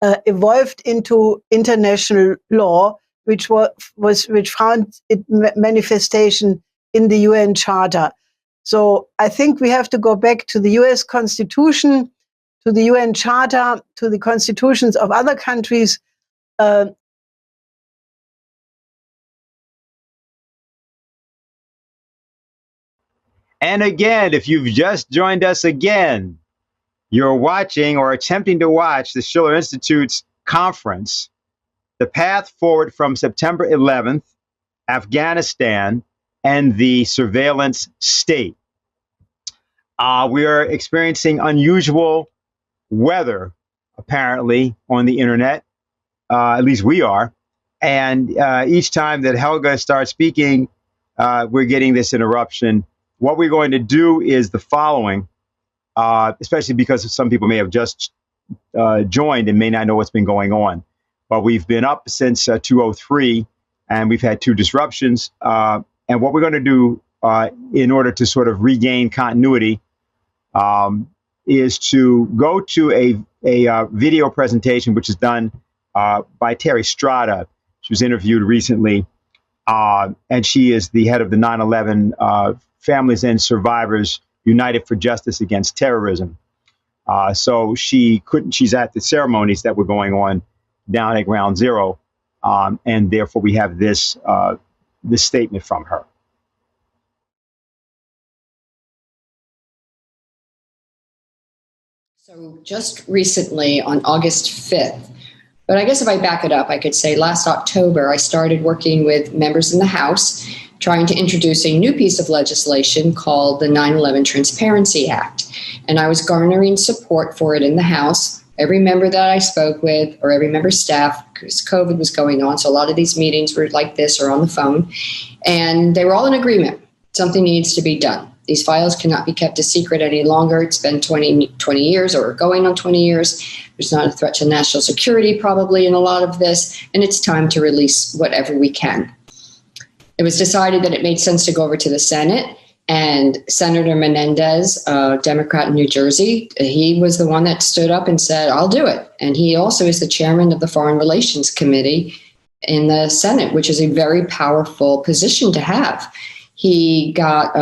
evolved into international law, which found its manifestation in the UN Charter. So I think we have to go back to the US Constitution, to the UN Charter, to the constitutions of other countries. And again, if you've just joined us again, you're watching or attempting to watch the Schiller Institute's conference, The Path Forward from September 11th, Afghanistan, and the Surveillance State. We are experiencing unusual weather, apparently, on the internet. At least we are. And each time that Helga starts speaking, we're getting this interruption. What we're going to do is the following, especially because some people may have just joined and may not know what's been going on. But we've been up since 2:03, and we've had 2 disruptions. And what we're going to do in order to sort of regain continuity is to go to a video presentation, which is done by Terry Strada. She was interviewed recently, and she is the head of the 9/11 Families and Survivors United for Justice Against Terrorism. So she's at the ceremonies that were going on down at Ground Zero, and therefore we have this statement from her. So So just recently on August 5th, but I guess if I back it up, I could say last October, I started working with members in the House trying to introduce a new piece of legislation called the 9/11 Transparency Act. And I was garnering support for it in the House. Every member that I spoke with, or every member staff, because COVID was going on, so a lot of these meetings were like this or on the phone, and they were all in agreement. Something needs to be done. These files cannot be kept a secret any longer. It's been 20 years or going on 20 years. There's not a threat to national security probably in a lot of this, and it's time to release whatever we can. It was decided that it made sense to go over to the Senate, and Senator Menendez, a Democrat in New Jersey, he was the one that stood up and said, I'll do it. And he also is the chairman of the Foreign Relations Committee in the Senate, which is a very powerful position to have. He got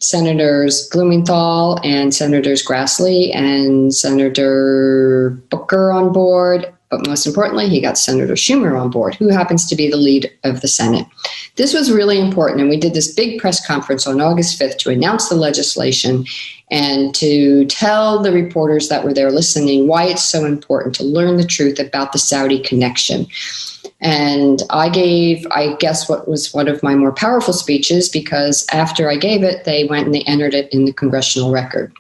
Senators Blumenthal and Senators Grassley and Senator Booker on board. But most importantly, he got Senator Schumer on board, who happens to be the lead of the Senate. This was really important, and we did this big press conference on August 5th to announce the legislation and to tell the reporters that were there listening why it's so important to learn the truth about the Saudi connection. And I gave, I guess, what was one of my more powerful speeches, because after I gave it, they went and they entered it in the congressional record,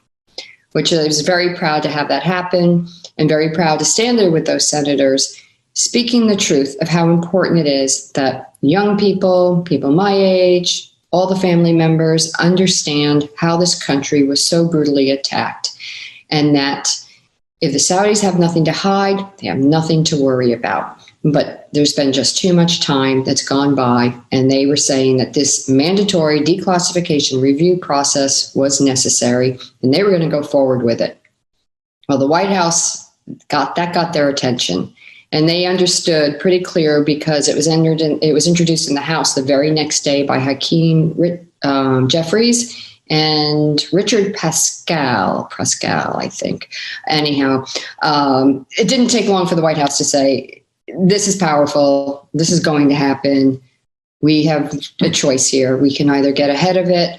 which I was very proud to have that happen, and very proud to stand there with those senators speaking the truth of how important it is that young people, people my age, all the family members understand how this country was so brutally attacked, and that if the Saudis have nothing to hide, they have nothing to worry about. But there's been just too much time that's gone by, and they were saying that this mandatory declassification review process was necessary, and they were going to go forward with it. Well, the White House got their attention, and they understood pretty clear, because it was introduced in the House the very next day by Hakeem Jeffries and Richard Pascal, I think. Anyhow, it didn't take long for the White House to say, this is powerful. This is going to happen. We have a choice here. We can either get ahead of it.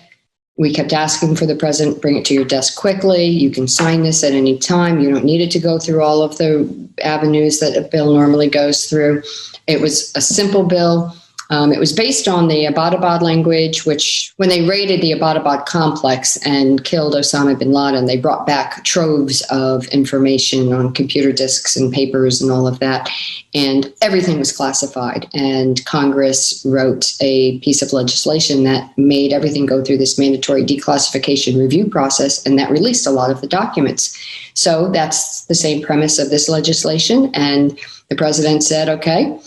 We kept asking for the president, bring it to your desk quickly. You can sign this at any time. You don't need it to go through all of the avenues that a bill normally goes through. It was a simple bill. It was based on the Abbottabad language, which when they raided the Abbottabad complex and killed Osama bin Laden, they brought back troves of information on computer disks and papers and all of that. And everything was classified. And Congress wrote a piece of legislation that made everything go through this mandatory declassification review process, and that released a lot of the documents. So that's the same premise of this legislation. And the president said, okay,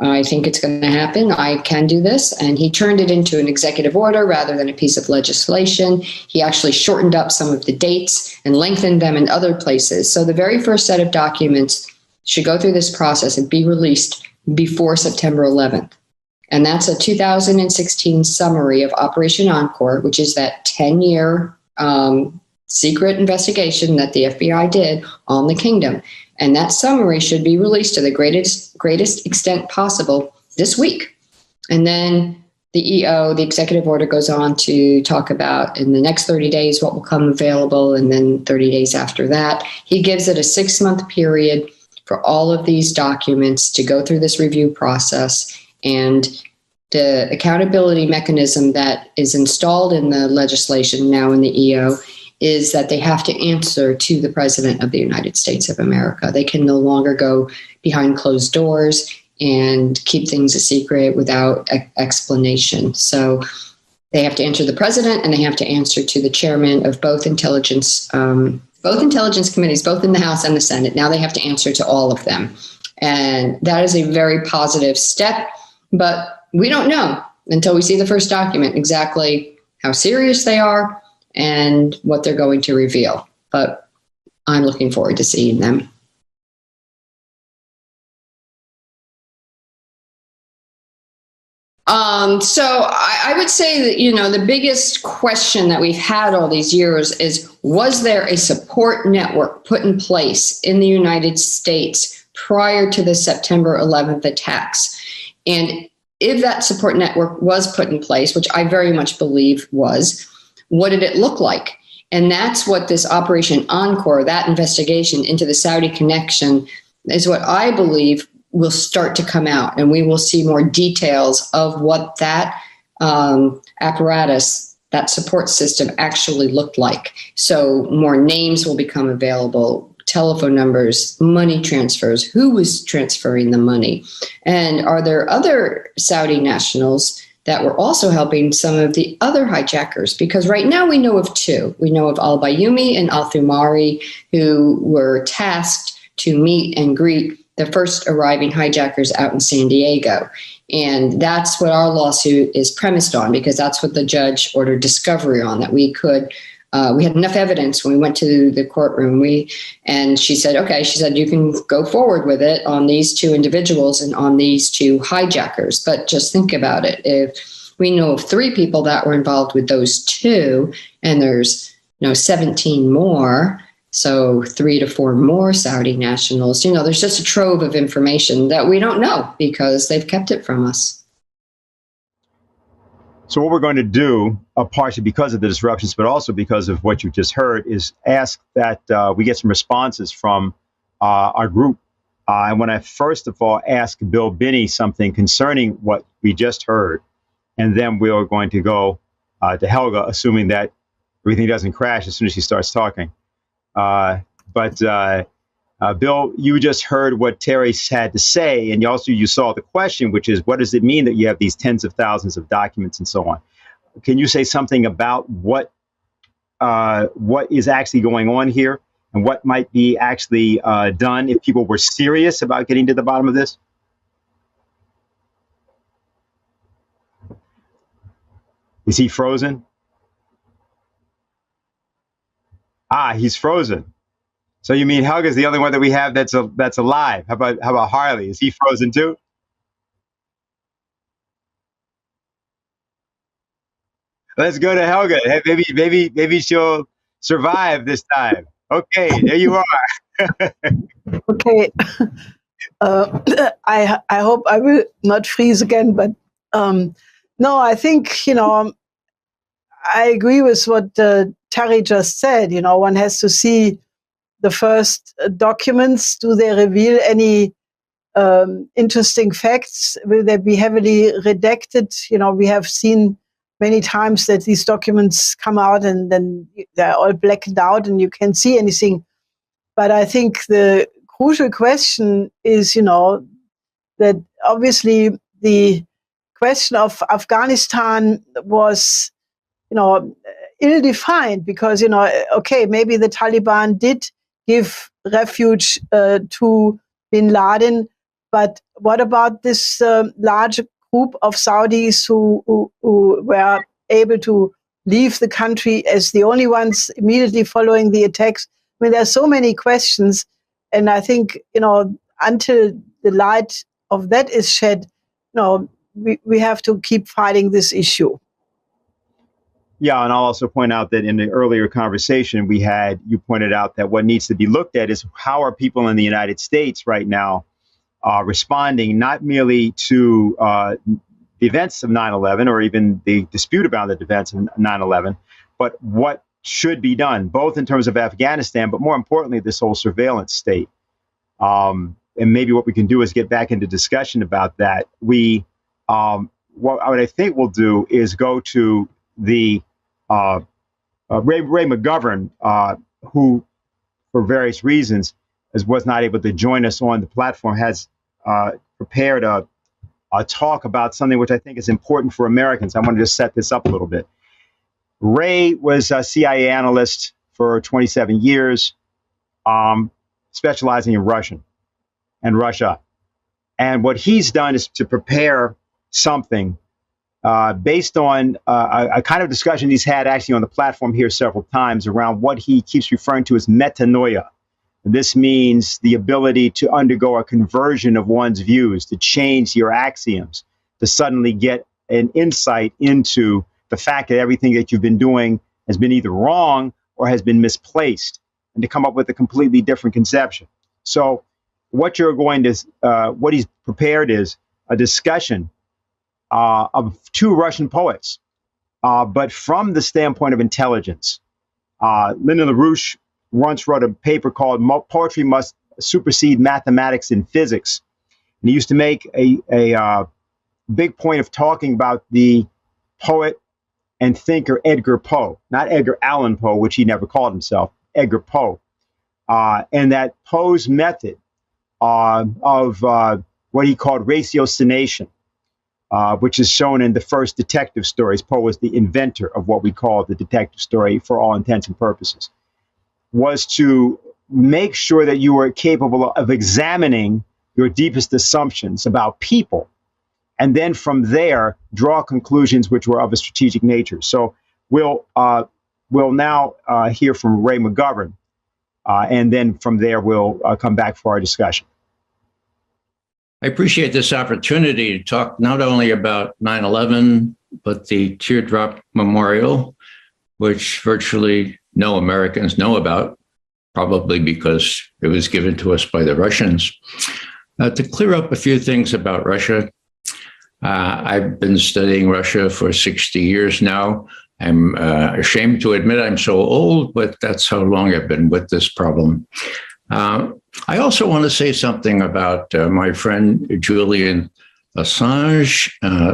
I think it's going to happen. I can do this. And he turned it into an executive order rather than a piece of legislation. He actually shortened up some of the dates and lengthened them in other places. So the very first set of documents should go through this process and be released before September 11th. And that's a 2016 summary of Operation Encore, which is that 10-year secret investigation that the FBI did on the kingdom. And that summary should be released to the greatest extent possible this week. And then the EO, the executive order, goes on to talk about in the next 30 days what will come available, and then 30 days after that. He gives it a 6-month period for all of these documents to go through this review process. And the accountability mechanism that is installed in the legislation now in the EO is that they have to answer to the President of the United States of America. They can no longer go behind closed doors and keep things a secret without explanation. So they have to answer the President, and they have to answer to the chairman of both intelligence committees, both in the House and the Senate. Now they have to answer to all of them. And that is a very positive step, but we don't know until we see the first document exactly how serious they are and what they're going to reveal. But I'm looking forward to seeing them. So I would say that, the biggest question that we've had all these years is, was there a support network put in place in the United States prior to the September 11th attacks? And if that support network was put in place, which I very much believe was, what did it look like? And that's what this Operation Encore, that investigation into the Saudi connection, is what I believe will start to come out. And we will see more details of what that apparatus, that support system actually looked like. So more names will become available, telephone numbers, money transfers, who was transferring the money, and are there other Saudi nationals that were also helping some of the other hijackers? Because right now we know of two. We know of al-Bayoumi and al-Thumari, who were tasked to meet and greet the first arriving hijackers out in San Diego. And that's what our lawsuit is premised on, because that's what the judge ordered discovery on, that we could, we had enough evidence when we went to the courtroom. And she said, okay, she said, you can go forward with it on these two individuals and on these two hijackers. But just think about it. If we know of 3 people that were involved with those 2, and there's 17 more, so 3 to 4 more Saudi nationals, there's just a trove of information that we don't know because they've kept it from us. So what we're going to do, partially because of the disruptions, but also because of what you just heard, is ask that we get some responses from our group. I want to first of all ask Bill Binney something concerning what we just heard, and then we are going to go to Helga, assuming that everything doesn't crash as soon as she starts talking. Bill, you just heard what Terry had to say, and you saw the question, which is, what does it mean that you have these tens of thousands of documents and so on? Can you say something about what is actually going on here and what might be actually done if people were serious about getting to the bottom of this? Is he frozen? He's frozen. So you mean Helga's the only one that we have that's alive? How about Harley? Is he frozen too? Let's go to Helga. Hey, maybe she'll survive this time. Okay, there you are. Okay. I hope I will not freeze again, but no, I think, I agree with what Terry just said. One has to see the first documents. Do they reveal any interesting facts? Will they be heavily redacted? We have seen many times that these documents come out and then they're all blacked out and you can't see anything. But I think the crucial question is, that obviously the question of Afghanistan was, ill-defined because, okay, maybe the Taliban did give refuge to bin Laden, but what about this large group of Saudis who were able to leave the country as the only ones immediately following the attacks? I mean, there's so many questions, and I think, until the light of that is shed, we have to keep fighting this issue. Yeah, and I'll also point out that in the earlier conversation we had, you pointed out that what needs to be looked at is how are people in the United States right now responding, not merely to the events of 9/11 or even the dispute about the events of 9/11, but what should be done, both in terms of Afghanistan, but more importantly, this whole surveillance state. And maybe what we can do is get back into discussion about that. What I think we'll do is go to the Ray McGovern, who, for various reasons, was not able to join us on the platform, has prepared a talk about something which I think is important for Americans. I want to just set this up a little bit. Ray was a CIA analyst for 27 years, specializing in Russia. And what he's done is to prepare something based on a kind of discussion he's had actually on the platform here several times around what he keeps referring to as metanoia. This means the ability to undergo a conversion of one's views, to change your axioms, to suddenly get an insight into the fact that everything that you've been doing has been either wrong or has been misplaced, and to come up with a completely different conception. So what he's prepared is a discussion of 2 Russian poets, but from the standpoint of intelligence. Lyndon LaRouche once wrote a paper called Poetry Must Supersede Mathematics and Physics. And he used to make a big point of talking about the poet and thinker Edgar Poe, not Edgar Allan Poe, which he never called himself, Edgar Poe. And that Poe's method of what he called ratiocination, which is shown in the first detective stories. Poe was the inventor of what we call the detective story for all intents and purposes, was to make sure that you were capable of examining your deepest assumptions about people, and then from there draw conclusions which were of a strategic nature. So we'll now hear from Ray McGovern, and then from there we'll come back for our discussion. I appreciate this opportunity to talk not only about 9/11, but the Teardrop Memorial, which virtually no Americans know about, probably because it was given to us by the Russians. To clear up a few things about Russia, I've been studying Russia for 60 years now. I'm ashamed to admit I'm so old, but that's how long I've been with this problem. I also want to say something about my friend Julian Assange,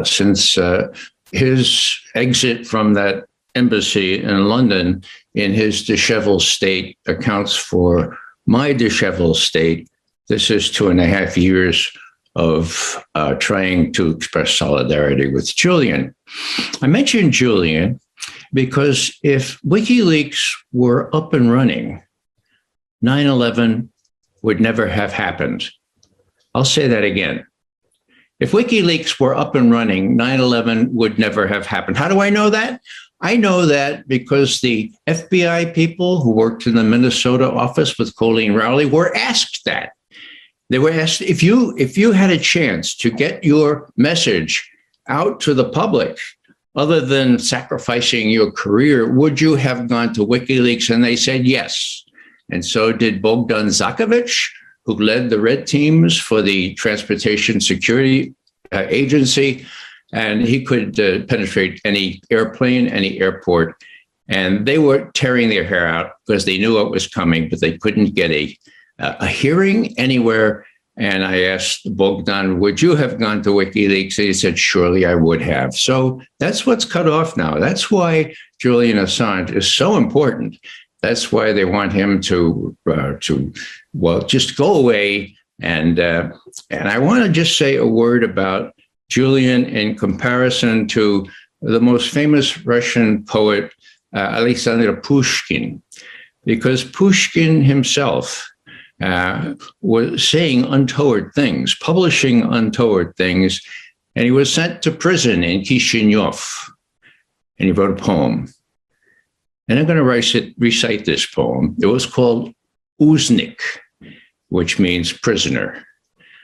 since his exit from that embassy in London in his disheveled state accounts for my disheveled state. This is 2.5 years of trying to express solidarity with Julian. I mentioned Julian because if WikiLeaks were up and running, 9/11 would never have happened. I'll say that again. If WikiLeaks were up and running, 9/11 would never have happened. How do I know that? I know that because the FBI people who worked in the Minnesota office with Colleen Rowley were asked that. They were asked, if you had a chance to get your message out to the public, other than sacrificing your career, would you have gone to WikiLeaks? And they said yes. And so did Bogdan Zakovich, who led the red teams for the Transportation Security Agency. And he could penetrate any airplane, any airport. And they were tearing their hair out because they knew what was coming, but they couldn't get a hearing anywhere. And I asked Bogdan, would you have gone to WikiLeaks? And he said, surely I would have. So that's what's cut off now. That's why Julian Assange is so important. That's why they want him to just go away. And I want to just say a word about Julian in comparison to the most famous Russian poet, Alexander Pushkin, because Pushkin himself was saying untoward things, publishing untoward things, and he was sent to prison in Kishinev, and he wrote a poem. And I'm going to recite this poem. It was called Uznik, which means prisoner.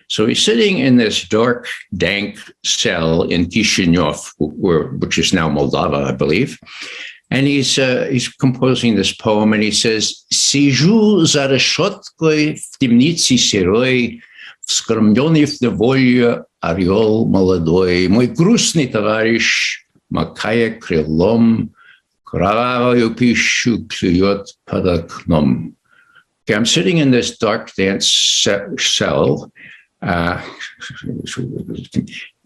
So he's sitting in this dark, dank cell in Kishinev, which is now Moldova, I believe. And he's composing this poem, and he says, «Сижу за решеткой в темнице серой, вскормленный в неволе орел молодой. Мой грустный товарищ, макая крылом, кровавую пищу клюет под окном». Okay, I'm sitting in this dark, dank cell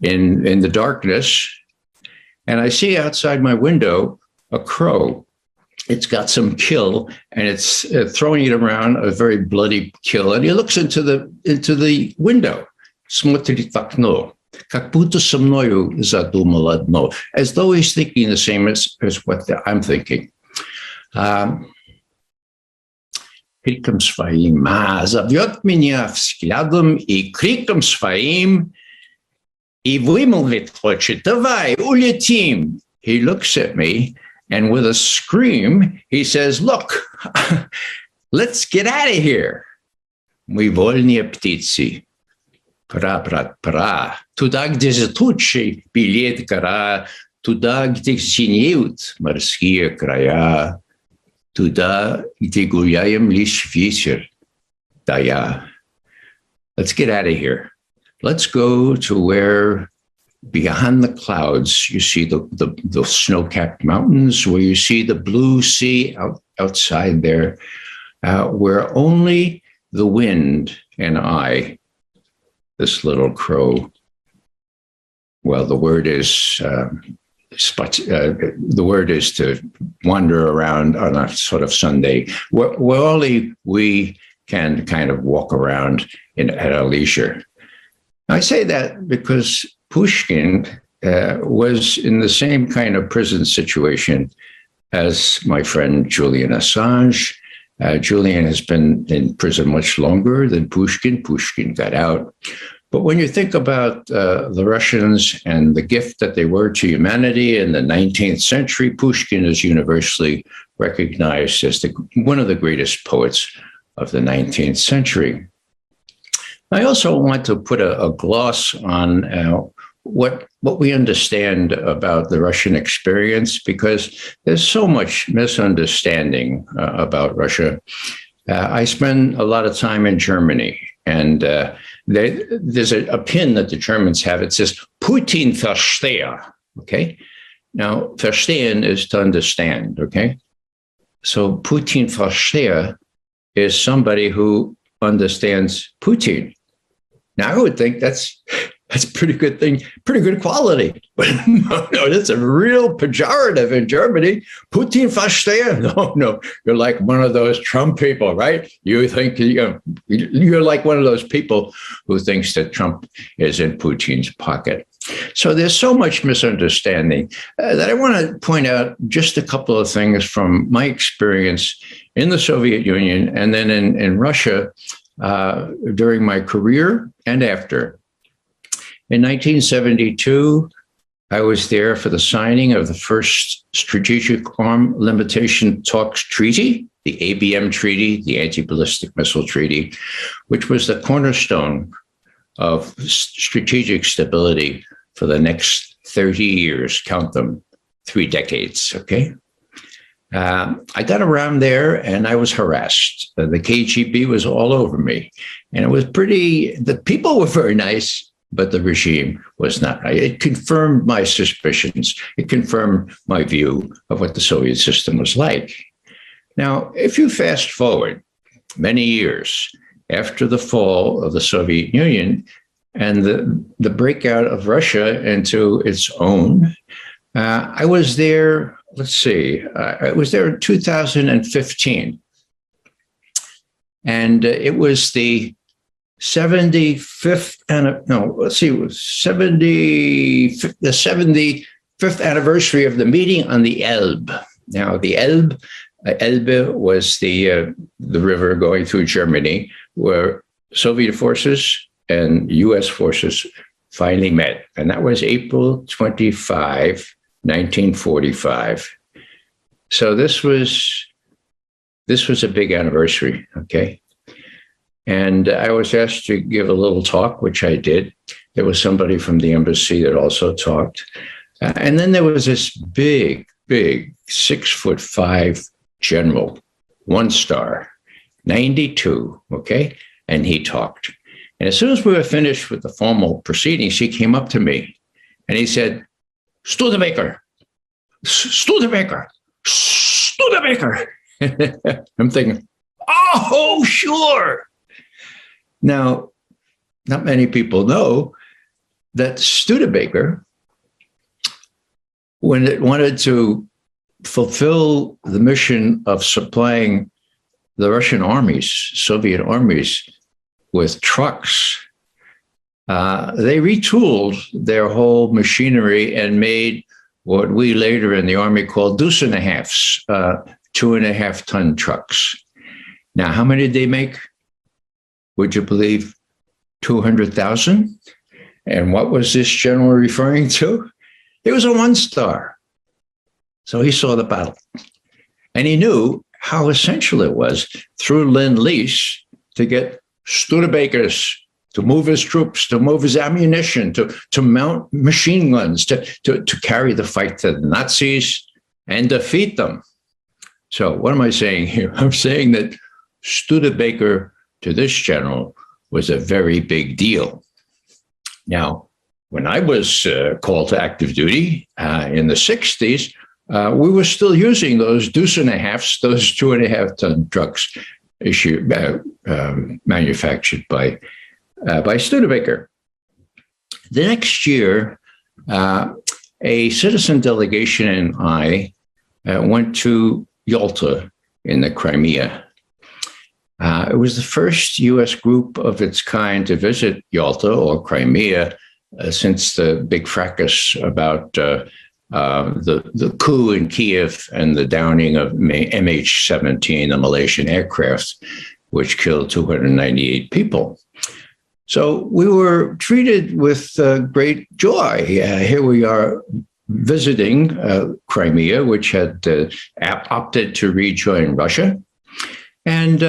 in the darkness, and I see outside my window a crow. It's got some kill, and it's throwing it around, a very bloody kill. And he looks into the window, смотрит в окно, как будто со мною задумал одно, as though he's thinking the same as what I'm thinking. Криком своим зовет меня взглядом и криком своим и вымолвит хочет, давай, улетим. He looks at me, and with a scream, he says, look, let's get out of here. Мы вольные птицы. Пора, брат, пора. Туда, где за тучей белеет гора, туда, где синеют морские края, туда, где гуляем лишь ветер, да я. Let's get out of here. Let's go to where beyond the clouds, you see the snow-capped mountains, where you see the blue sea outside there, where only the wind and I, this little crow, well, the word is to wander around on a sort of Sunday, where only we can kind of walk around at our leisure. I say that because Pushkin was in the same kind of prison situation as my friend Julian Assange. Julian has been in prison much longer than Pushkin. Pushkin got out. But when you think about the Russians and the gift that they were to humanity in the 19th century, Pushkin is universally recognized as one of the greatest poets of the 19th century. I also want to put a gloss on what we understand about the Russian experience, because there's so much misunderstanding about Russia. I spend a lot of time in Germany, and there's a pin that the Germans have. It says Putin verstehe. Okay, now verstehen is to understand. Okay, so Putin verstehe is somebody who understands Putin. Now I would think that's a pretty good thing, pretty good quality. But no, that's a real pejorative in Germany. Putin verstehe? No, you're like one of those Trump people, right? You think you're like one of those people who thinks that Trump is in Putin's pocket. So there's so much misunderstanding that I want to point out just a couple of things from my experience in the Soviet Union and then in Russia during my career and after. In 1972, I was there for the signing of the first Strategic Arm Limitation Talks Treaty, the ABM Treaty, the Anti-Ballistic Missile Treaty, which was the cornerstone of strategic stability for the next 30 years, count them, 3 decades, okay? I got around there and I was harassed. The KGB was all over me. And it was the people were very nice, but the regime was not right. It confirmed my suspicions. It confirmed my view of what the Soviet system was like. Now, if you fast forward many years after the fall of the Soviet Union and the breakout of Russia into its own, I was there, I was there in 2015. And it was the 75th anniversary of the meeting on the Elbe. Now, the Elbe was the river going through Germany, where Soviet forces and U.S. forces finally met, and that was April 25, 1945. So this was a big anniversary. Okay. And I was asked to give a little talk, which I did. There was somebody from the embassy that also talked. And then there was this big 6'5" general, 1-star, 92, okay? And he talked. And as soon as we were finished with the formal proceedings, he came up to me and he said, Studebaker. I'm thinking, oh, sure. Now, not many people know that Studebaker, when it wanted to fulfill the mission of supplying the Russian armies, Soviet armies, with trucks, they retooled their whole machinery and made what we later in the Army called deuce and a halfs, 2.5-ton trucks. Now, how many did they make? Would you believe 200,000? And what was this general referring to? It was a 1-star. So he saw the battle. And he knew how essential it was through Lend-Lease to get Studebakers to move his troops, to move his ammunition, to mount machine guns, to carry the fight to the Nazis and defeat them. So what am I saying here? I'm saying that Studebaker to this general was a very big deal. Now, when I was called to active duty in the 60s, we were still using those deuce and a halfs, those 2.5 ton trucks manufactured by Studebaker. The next year, a citizen delegation and I went to Yalta in the Crimea. It was the first U.S. group of its kind to visit Yalta or Crimea since the big fracas about the coup in Kiev and the downing of MH17, the Malaysian aircraft, which killed 298 people. So we were treated with great joy. Here we are visiting Crimea, which had opted to rejoin Russia. And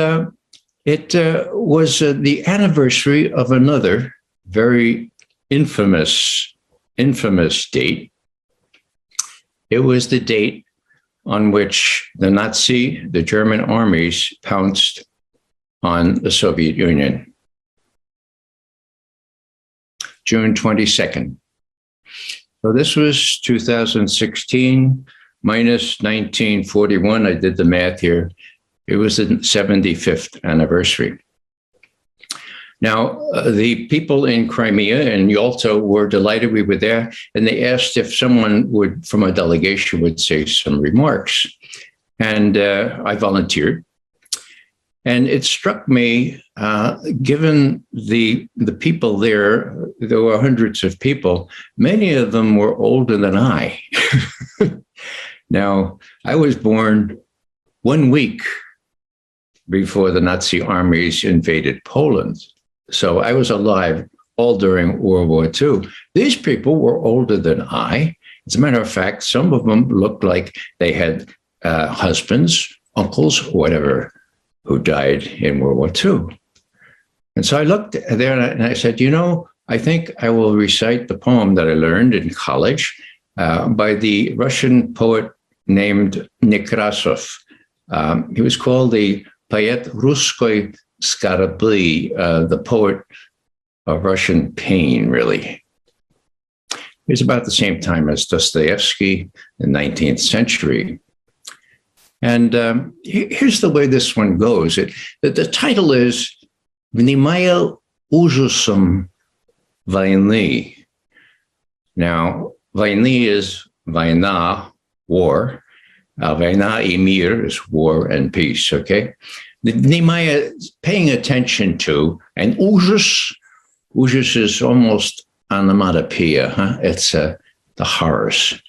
it was the anniversary of another very infamous date. It was the date on which the German armies pounced on the Soviet Union. June 22nd. So this was 2016 minus 1941. I did the math here. It was the 75th anniversary. Now, the people in Crimea and Yalta were delighted we were there, and they asked if someone from a delegation would say some remarks. And I volunteered. And it struck me, given the people there were hundreds of people, many of them were older than I. Now, I was born 1 week before the Nazi armies invaded Poland. So I was alive all during World War II. These people were older than I. As a matter of fact, some of them looked like they had husbands, uncles, whatever, who died in World War II. And so I looked there and I said, I think I will recite the poem that I learned in college by the Russian poet named Nekrasov. He was called the Poet Ruskoy Skarably, the poet of Russian pain, really. It was about the same time as Dostoevsky in the 19th century. And here's the way this one goes. The title is Внимая ужасом войны. Now, войны is война, war. Война и мир is war and peace, okay? The Vнимая, paying attention to, and ужас is almost onomatopoeia, huh? It's the horrors.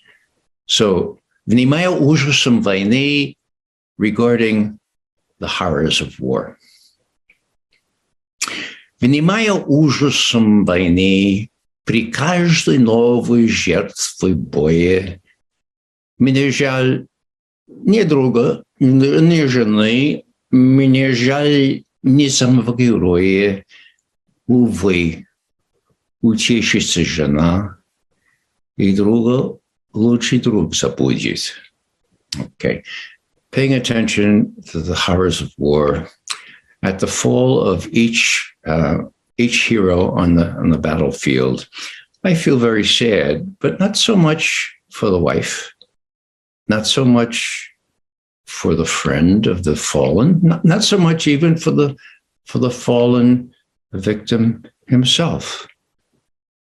So, Vнимая ужасом войны, regarding the horrors of war. Внимая ужасом войны, при каждой новой жертве боя, мне жаль не друга, не жены, мне жаль не самого героя, увы, утешится жена, и друга лучший друг забудет. Okay. Paying attention to the horrors of war, at the fall of each hero on the battlefield, I feel very sad, but not so much for the wife, not so much for the friend of the fallen, not so much even for the fallen victim himself.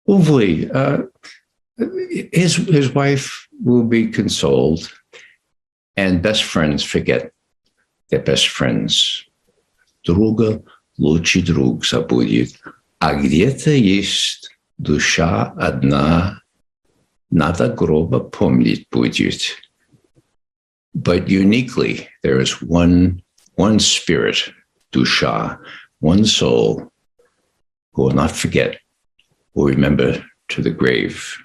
Hopefully, his wife will be consoled, and best friends forget their best friends. Друга лучший друг забудет, а где-то есть душа одна, надо гроба помнить будет. But uniquely, there is one spirit, dusha, one soul, who will not forget, will remember to the grave.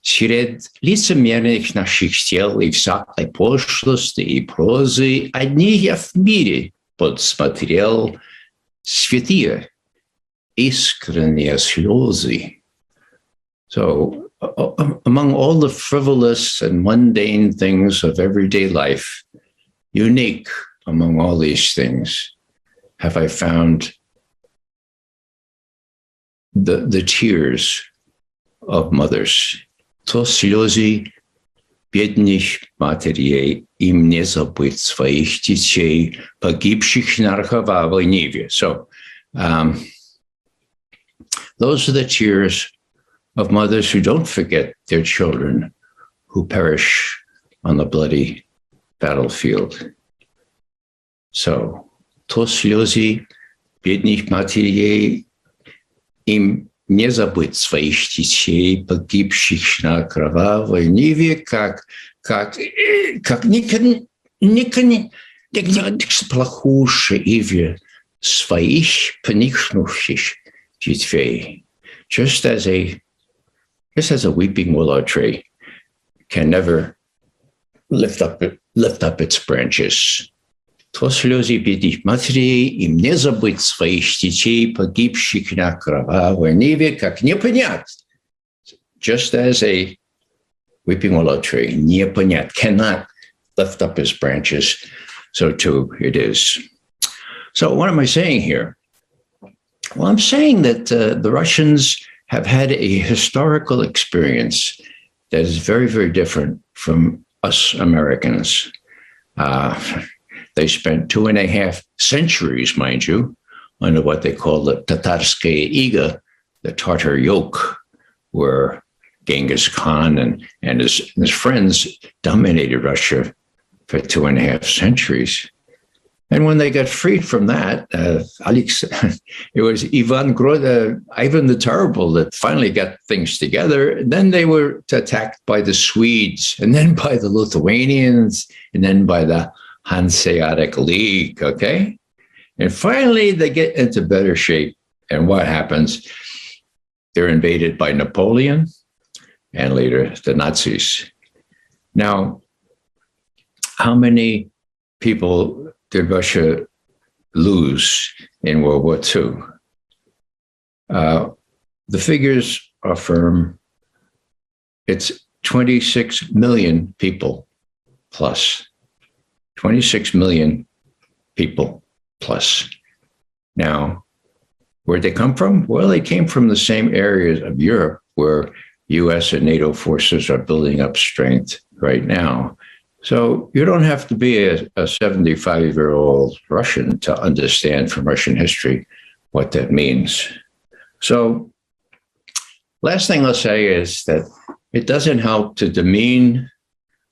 Сред лицемерных наших тел и всякой пошлости и прозы одни я в мире подсмотрел святые, искренние слезы. So, among all the frivolous and mundane things of everyday life, unique among all these things, have I found the tears of mothers. То слезы бедных матерей, им не забыть своих детей, погибших на кровавой Ниве. So, those are the tears of mothers who don't forget their children who perish on the bloody battlefield. So, то слезы бедных матерей, им не забыть своих детей, погибших на кровавой Ниве, как плохуше Иве своих поникнувших детей. Just as a weeping willow tree can never lift up its branches. То слезы бедных матерей, им не забыть своих детей, погибших на кровавой Ниве, как не понять. Just as a weeping willow tree, не понять, cannot lift up his branches, so too it is. So what am I saying here? Well, I'm saying that the Russians have had a historical experience that is very, very different from us Americans. They spent 2.5 centuries, mind you, under what they call the Tatarskaya Iga, the Tartar yoke, where Genghis Khan and his friends dominated Russia for 2.5 centuries. And when they got freed from that, it was Ivan the Terrible that finally got things together. And then they were attacked by the Swedes, and then by the Lithuanians, and then by the Hanseatic League, okay? And finally, they get into better shape. And what happens? They're invaded by Napoleon and later the Nazis. Now, how many people did Russia lose in World War II? The figures are firm. It's 26 million people plus. 26 million people plus. Now, where'd they come from? Well, they came from the same areas of Europe where US and NATO forces are building up strength right now. So you don't have to be a 75-year-old Russian to understand from Russian history what that means. So last thing I'll say is that it doesn't help to demean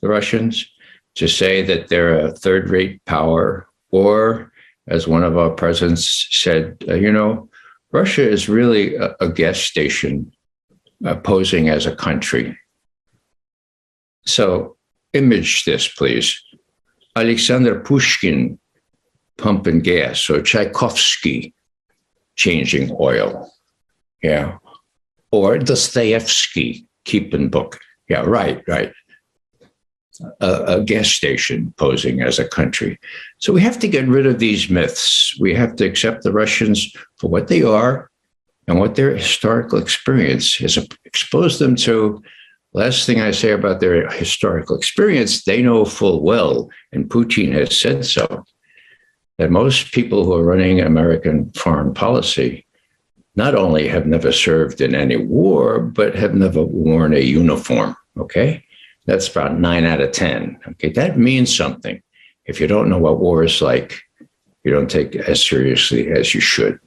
the Russians, to say that they're a third-rate power, or, as one of our presidents said, Russia is really a gas station posing as a country. So image this, please. Alexander Pushkin pumping gas, or Tchaikovsky changing oil. Yeah. Or Dostoevsky keeping book. Yeah, right. A gas station posing as a country. So we have to get rid of these myths. We have to accept the Russians for what they are and what their historical experience has exposed them to. Last thing I say about their historical experience, they know full well, and Putin has said so, that most people who are running American foreign policy not only have never served in any war, but have never worn a uniform, okay? That's about 9 out of 10. Okay, that means something. If you don't know what war is like, you don't take it as seriously as you should.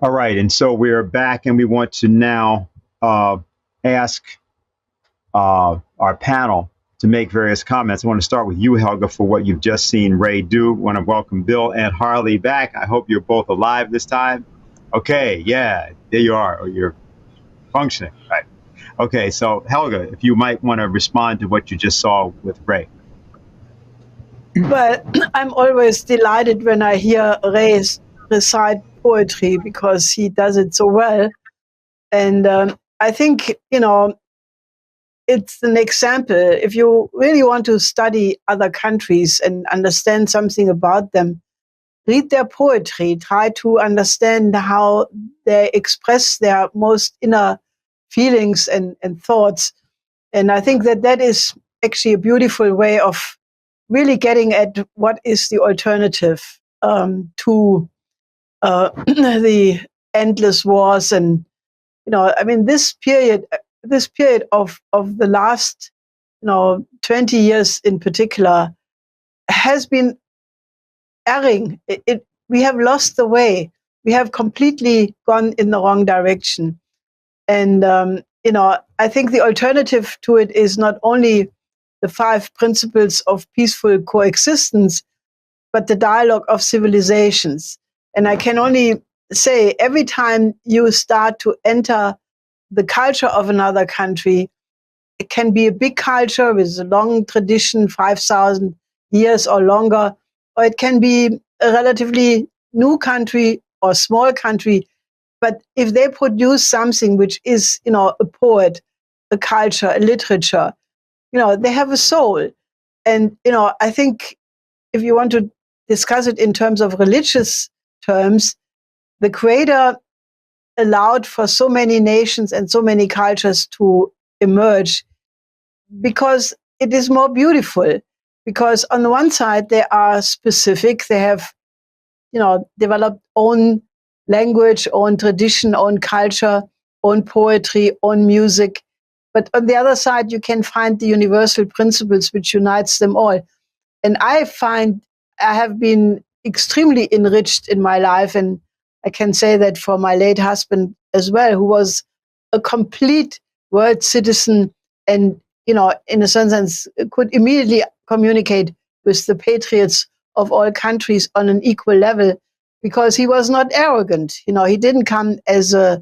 All right, and so we're back, and we want to now ask our panel to make various comments. I want to start with you, Helga, for what you've just seen Ray do. I want to welcome Bill and Harley back. I hope you're both alive this time. Okay, yeah, there you are, or you're functioning, right? Okay, so Helga, if you might want to respond to what you just saw with Ray. Well, I'm always delighted when I hear Ray recite poetry because he does it so well. And I think, it's an example. If you really want to study other countries and understand something about them, read their poetry, try to understand how they express their most inner feelings and thoughts. And I think that is actually a beautiful way of really getting at what is the alternative to the endless wars. And, this period, this period of the last 20 years in particular has been erring. We have lost the way. We have completely gone in the wrong direction. And, I think the alternative to it is not only the 5 principles of peaceful coexistence, but the dialogue of civilizations. And I can only say, every time you start to enter the culture of another country, it can be a big culture with a long tradition, 5,000 years or longer, or it can be a relatively new country or small country. But if they produce something which is, a poet, a culture, a literature, they have a soul. And, I think if you want to discuss it in terms of religious terms, the Creator allowed for so many nations and so many cultures to emerge because it is more beautiful. Because on the one side, they are specific. They have, developed own language, own tradition, own culture, own poetry, own music. But on the other side, you can find the universal principles which unites them all. And I find I have been extremely enriched in my life. And I can say that for my late husband as well, who was a complete world citizen and, in a certain sense, could immediately communicate with the patriots of all countries on an equal level because he was not arrogant. He didn't come as as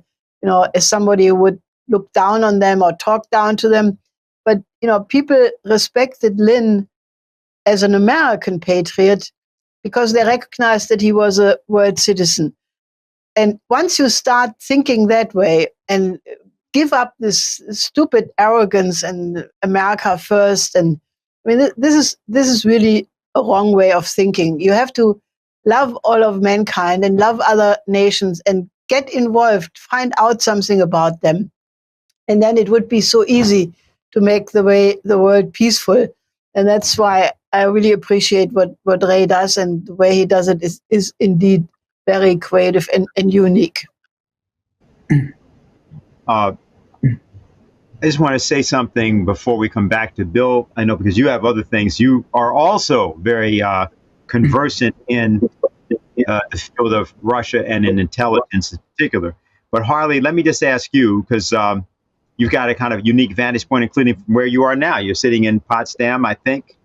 somebody who would look down on them or talk down to them. But, people respected Lynn as an American patriot because they recognized that he was a world citizen. And once you start thinking that way and give up this stupid arrogance and America first, and this is really a wrong way of thinking. You have to love all of mankind and love other nations and get involved, find out something about them. And then it would be so easy to make the world peaceful. And that's why I really appreciate what Ray does, and the way he does it is indeed very creative and unique. I just want to say something before we come back to Bill. I know because you have other things. You are also very conversant in the field of Russia and in intelligence in particular. But Harley, let me just ask you, because you've got a kind of unique vantage point, including from where you are now. You're sitting in Potsdam, I think.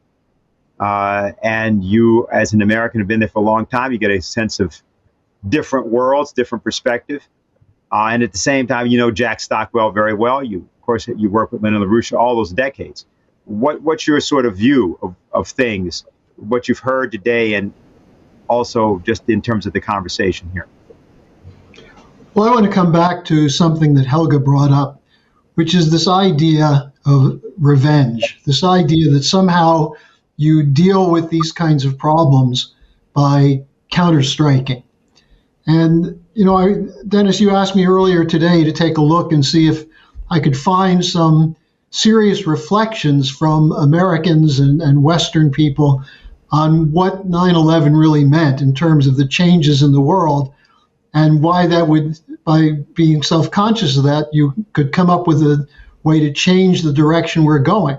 And you, as an American, have been there for a long time. You get a sense of different worlds, different perspective. And at the same time, you know Jack Stockwell very well. You, of course, you worked with Lyndon LaRouche all those decades. What's your sort of view of things, what you've heard today, and also just in terms of the conversation here? Well, I want to come back to something that Helga brought up, which is this idea of revenge, this idea that somehow you deal with these kinds of problems by counter-striking. And, you know, Dennis, you asked me earlier today to take a look and see if I could find some serious reflections from Americans and Western people on what 9/11 really meant in terms of the changes in the world, and why that would, by being self-conscious of that, you could come up with a way to change the direction we're going.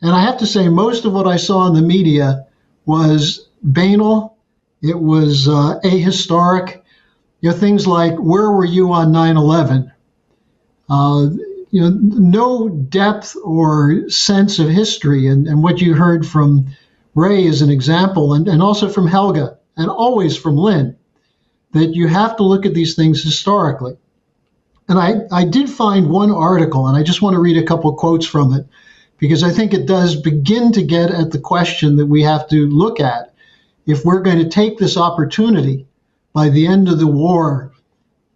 And I have to say, most of what I saw in the media was banal. It was ahistoric. You know, things like, where were you on 9/11? You know, no depth or sense of history. And what you heard from Ray is an example, and also from Helga, and always from Lynn, that you have to look at these things historically. And I did find one article, and I just want to read a couple quotes from it, because I think it does begin to get at the question that we have to look at. If we're going to take this opportunity by the end of the war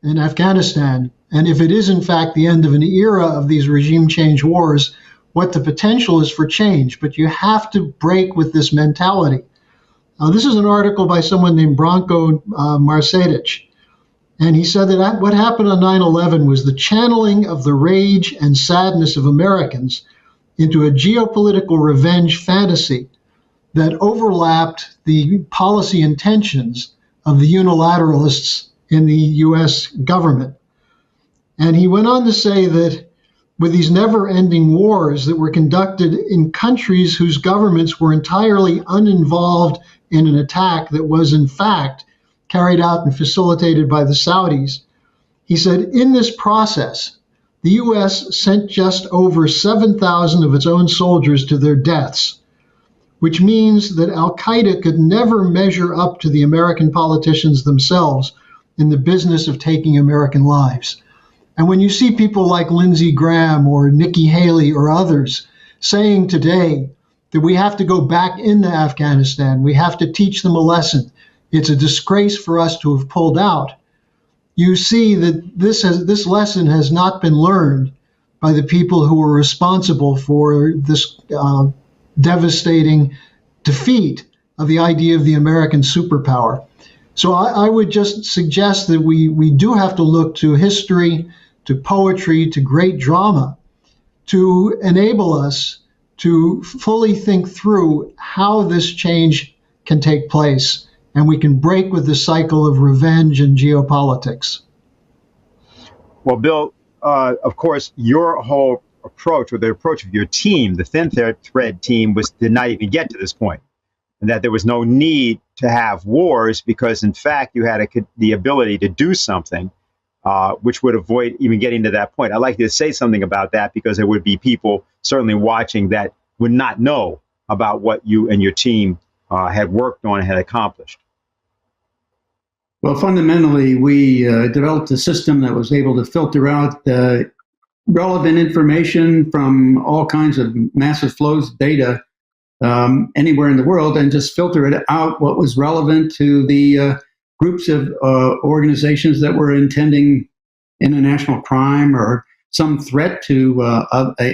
in Afghanistan, and if it is in fact the end of an era of these regime change wars, what the potential is for change. But you have to break with this mentality. This is an article by someone named Branko Marcetić, and he said that what happened on 9/11 was the channeling of the rage and sadness of Americans into a geopolitical revenge fantasy that overlapped the policy intentions of the unilateralists in the U.S. government. And he went on to say that with these never-ending wars that were conducted in countries whose governments were entirely uninvolved in an attack that was in fact carried out and facilitated by the Saudis. He said, in this process, the U.S. sent just over 7,000 of its own soldiers to their deaths, which means that al-Qaeda could never measure up to the American politicians themselves in the business of taking American lives. And when you see people like Lindsey Graham or Nikki Haley or others saying today that we have to go back into Afghanistan, we have to teach them a lesson, it's a disgrace for us to have pulled out, you see that this lesson has not been learned by the people who were responsible for this devastating defeat of the idea of the American superpower. So I would just suggest that we do have to look to history, to poetry, to great drama, to enable us to fully think through how this change can take place, and we can break with the cycle of revenge and geopolitics. Well, Bill, of course, your whole approach, or the approach of your team, the Thin Thread team, did not even get to this point, and that there was no need to have wars because, in fact, you had the ability to do something which would avoid even getting to that point. I'd like you to say something about that, because there would be people certainly watching that would not know about what you and your team had worked on and had accomplished. Well, fundamentally, we developed a system that was able to filter out relevant information from all kinds of massive flows of data anywhere in the world, and just filter it out what was relevant to the groups of organizations that were intending international crime or some threat to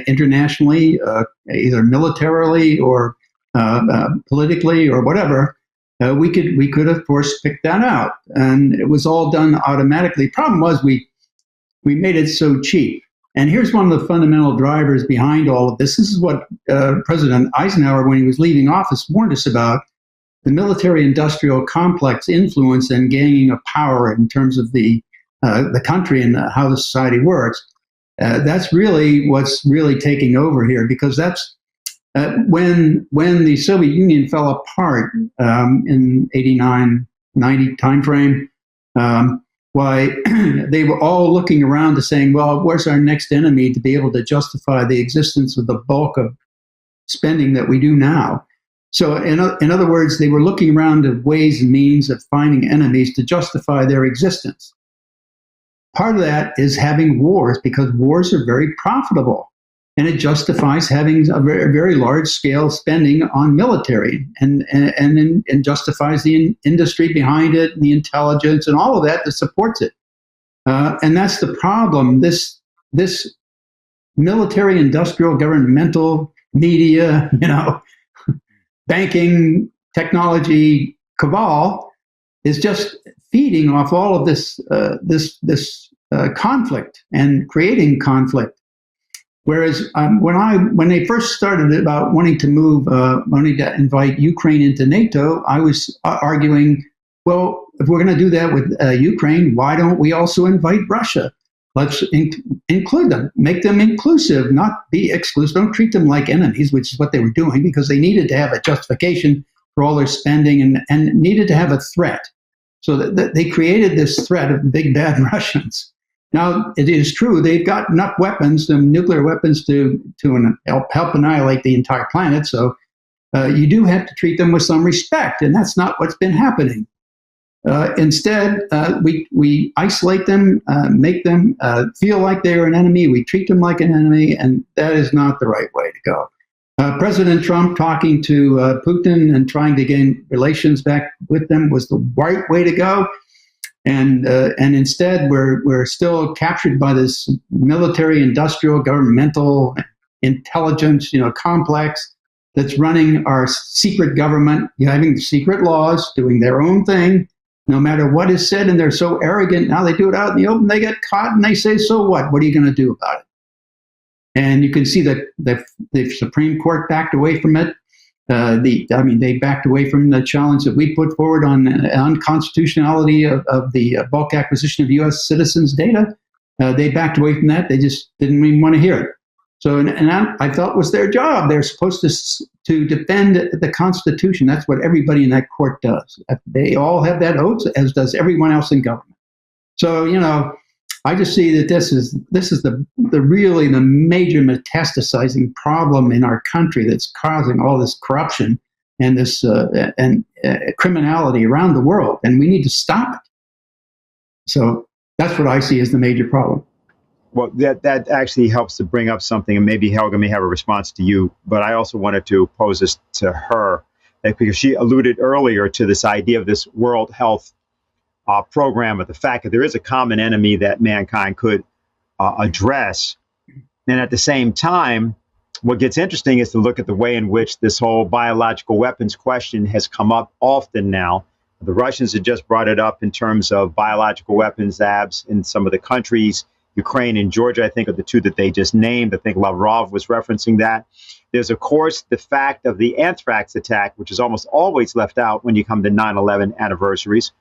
internationally, either militarily or politically or whatever. We could of course pick that out, and it was all done automatically. Problem was we made it so cheap. And here's one of the fundamental drivers behind all of this. This is what President Eisenhower, when he was leaving office, warned us about: the military-industrial complex influence and gaining of power in terms of the country and how the society works. That's really what's really taking over here, because that's when the Soviet Union fell apart in 89, 90 timeframe. Why they were all looking around to saying, well, where's our next enemy to be able to justify the existence of the bulk of spending that we do now? So in other words, they were looking around at ways and means of finding enemies to justify their existence. Part of that is having wars, because wars are very profitable, and it justifies having a very, very large scale spending on military, and justifies the industry behind it and the intelligence and all of that supports it. And that's the problem. This military, industrial, governmental, media, banking, technology cabal is just feeding off all of this conflict and creating conflict. Whereas when they first started about wanting to invite Ukraine into NATO, I was arguing, well, if we're going to do that with Ukraine, why don't we also invite Russia? Let's include them, make them inclusive, not be exclusive. Don't treat them like enemies, which is what they were doing, because they needed to have a justification for all their spending and needed to have a threat. So that they created this threat of big bad Russians. Now, it is true, they've got enough weapons, nuclear weapons, to help annihilate the entire planet. So you do have to treat them with some respect, and that's not what's been happening. Instead, we isolate them, make them feel like they're an enemy. We treat them like an enemy, and that is not the right way to go. President Trump talking to Putin and trying to gain relations back with them was the right way to go. And instead, we're still captured by this military, industrial, governmental, intelligence, complex that's running our secret government, having secret laws, doing their own thing, no matter what is said. And they're so arrogant. Now they do it out in the open. They get caught and they say, so what? What are you going to do about it? And you can see that the Supreme Court backed away from it. They backed away from the challenge that we put forward on unconstitutionality of the bulk acquisition of U.S. citizens' data. They backed away from that. They just didn't even want to hear it. So, and I thought was their job. They're supposed to defend the Constitution. That's what everybody in that court does. They all have that oath, as does everyone else in government. So, I just see that this is the really the major metastasizing problem in our country that's causing all this corruption and this criminality around the world, and we need to stop it. So that's what I see as the major problem. Well, that actually helps to bring up something, and maybe Helga may have a response to you, but I also wanted to pose this to her, because she alluded earlier to this idea of this World Health program, of the fact that there is a common enemy that mankind could address. And at the same time, what gets interesting is to look at the way in which this whole biological weapons question has come up often now. The Russians had just brought it up in terms of biological weapons labs in some of the countries. Ukraine and Georgia, I think, are the two that they just named. I think Lavrov was referencing that. There's, of course, the fact of the anthrax attack, which is almost always left out when you come to 9/11 anniversaries.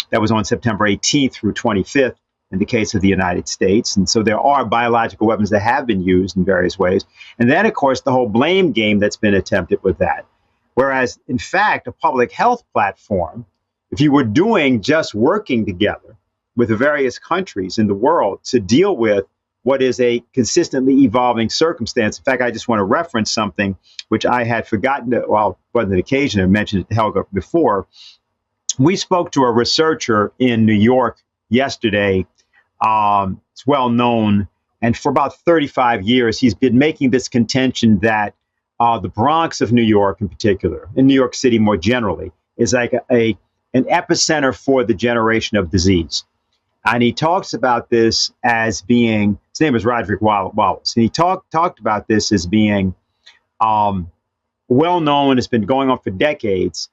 That was on September 18th through 25th in the case of the United States. And so there are biological weapons that have been used in various ways. And then, of course, the whole blame game that's been attempted with that. Whereas, in fact, a public health platform, if you were doing just working together with the various countries in the world to deal with what is a consistently evolving circumstance. In fact, I just want to reference something which I had forgotten, wasn't an occasion, I mentioned it to Helga before. We spoke to a researcher in New York yesterday. It's well known, and for about 35 years, he's been making this contention that the Bronx of New York in particular, in New York City more generally, is like an epicenter for the generation of disease. And he talks about this as being, his name is Roderick Wallace, and he talked about this as being well known, it's been going on for decades,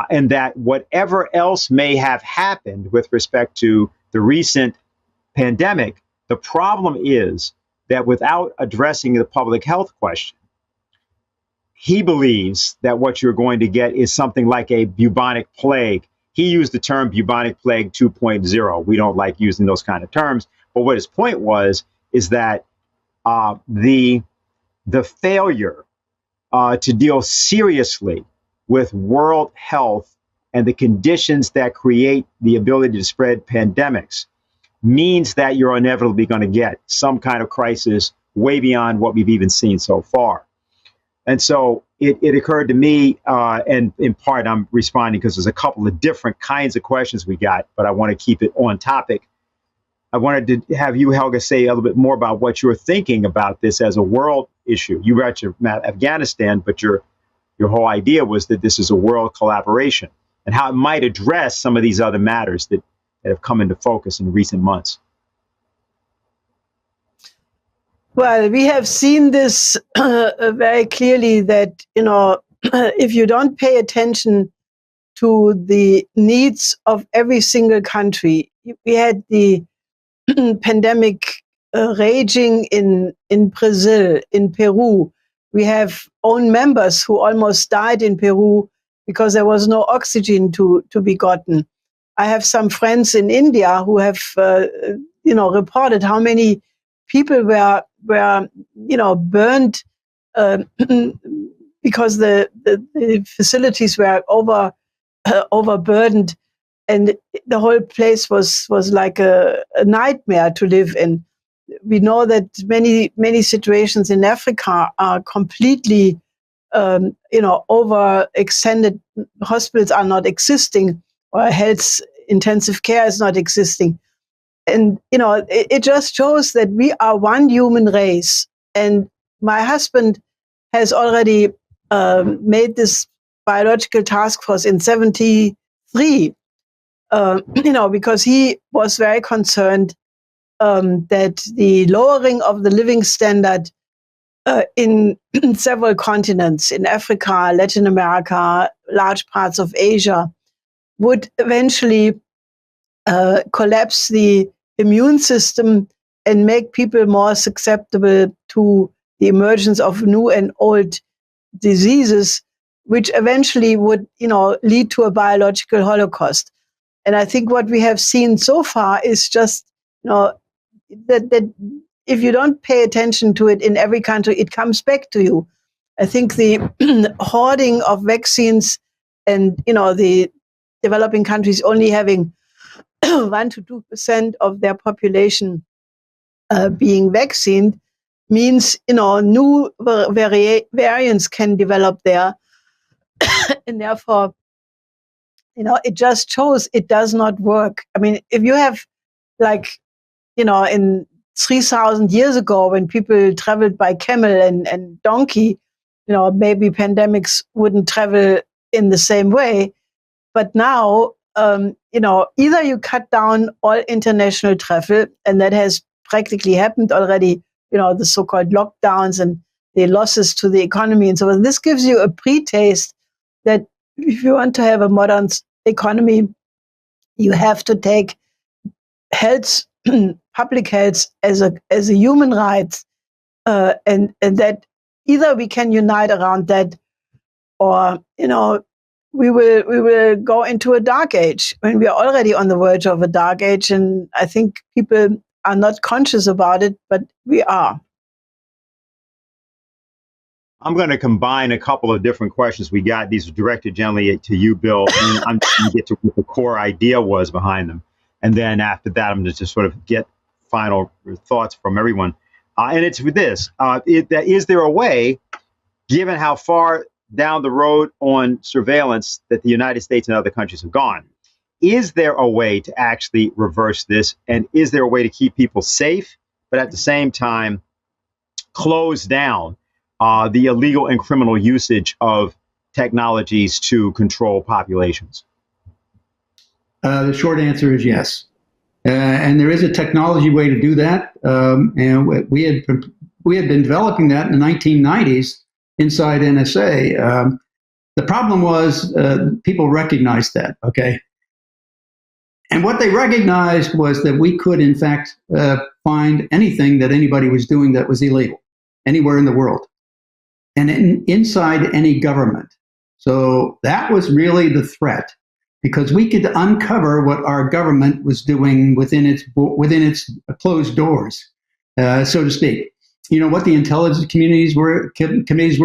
and that whatever else may have happened with respect to the recent pandemic, the problem is that without addressing the public health question, he believes that what you're going to get is something like a bubonic plague. He used the term bubonic plague 2.0. We don't like using those kind of terms. But what his point was is that the failure to deal seriously with world health and the conditions that create the ability to spread pandemics means that you're inevitably going to get some kind of crisis way beyond what we've even seen so far. And so it occurred to me, and in part I'm responding because there's a couple of different kinds of questions we got, but I want to keep it on topic. I wanted to have you, Helga, say a little bit more about what you're thinking about this as a world issue. You were at Afghanistan, but your whole idea was that this is a world collaboration and how it might address some of these other matters that have come into focus in recent months. Well, we have seen this very clearly that, if you don't pay attention to the needs of every single country, we had the pandemic raging in Brazil, in Peru. We have own members who almost died in Peru because there was no oxygen to be gotten. I have some friends in India who have, reported how many people were burned because the facilities were overburdened, and the whole place was like a nightmare to live in. We know that many situations in Africa are completely overextended. Hospitals are not existing, or health intensive care is not existing. And, it just shows that we are one human race. And my husband has already made this biological task force in 1973, because he was very concerned that the lowering of the living standard in several continents, in Africa, Latin America, large parts of Asia, would eventually collapse the immune system and make people more susceptible to the emergence of new and old diseases, which eventually would, lead to a biological holocaust. And I think what we have seen so far is just, that if you don't pay attention to it in every country, it comes back to you. I think the hoarding of vaccines and, the developing countries only having 1 to 2% of their population being vaccinated means, new variants can develop there. And therefore, it just shows it does not work. I mean, if you have in 3,000 years ago when people traveled by camel and donkey, maybe pandemics wouldn't travel in the same way. But now, either you cut down all international travel, and that has practically happened already, the so-called lockdowns and the losses to the economy and so on. This gives you a pre-taste that if you want to have a modern economy, you have to take health, public health as a human right, and that either we can unite around that, or we will go into a dark age. I mean, we are already on the verge of a dark age, and I think people are not conscious about it, but we are. I'm going to combine a couple of different questions we got. These are directed generally to you, Bill, and I'm going to get to what the core idea was behind them. And then after that, I'm going to just sort of get final thoughts from everyone. And it's with this. Is there a way, given how far down the road on surveillance that the United States and other countries have gone, is there a way to actually reverse this? And is there a way to keep people safe, but at the same time close down the illegal and criminal usage of technologies to control populations? The short answer is yes. And there is a technology way to do that. And we had been developing that in the 1990s inside NSA. The problem was people recognized that, okay? And what they recognized was that we could, in fact, find anything that anybody was doing that was illegal, anywhere in the world, and inside any government. So that was really the threat, because we could uncover what our government was doing within its closed doors, so to speak. What the intelligence committees were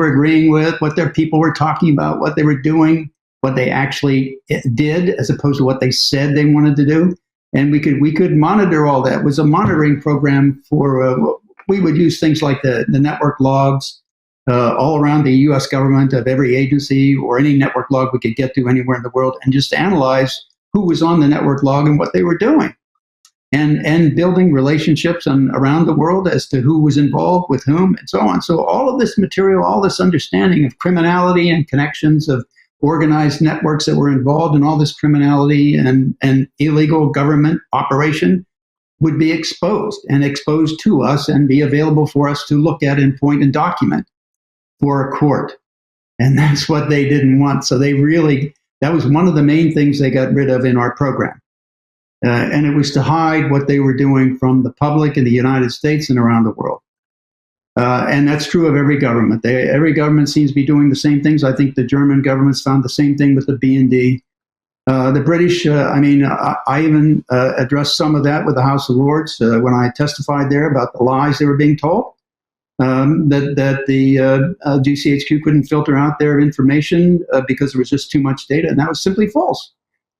agreeing with, what their people were talking about, what they were doing, what they actually did, as opposed to what they said they wanted to do. And we could monitor all that. It was a monitoring program for, we would use things like the network logs all around the US government of every agency, or any network log we could get to anywhere in the world, and just analyze who was on the network log and what they were doing. And building relationships around the world as to who was involved with whom and so on. So all of this material, all this understanding of criminality and connections of organized networks that were involved in all this criminality and illegal government operation would be exposed to us and be available for us to look at and point and document for a court. And that's what they didn't want. So that was one of the main things they got rid of in our program. And it was to hide what they were doing from the public in the United States and around the world. And that's true of every government. Every government seems to be doing the same things. I think the German governments found the same thing with the BND. The British, I even addressed some of that with the House of Lords when I testified there about the lies they were being told, that the GCHQ couldn't filter out their information because there was just too much data. And that was simply false.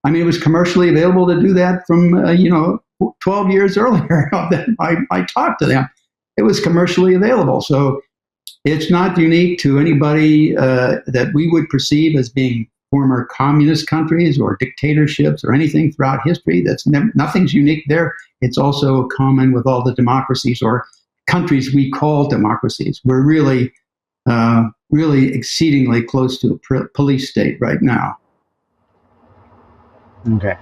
I mean, it was commercially available to do that from, 12 years earlier that I talked to them. It was commercially available. So it's not unique to anybody that we would perceive as being former communist countries or dictatorships or anything throughout history. Nothing's unique there. It's also common with all the democracies or countries we call democracies. We're really, really exceedingly close to a police state right now. Okay.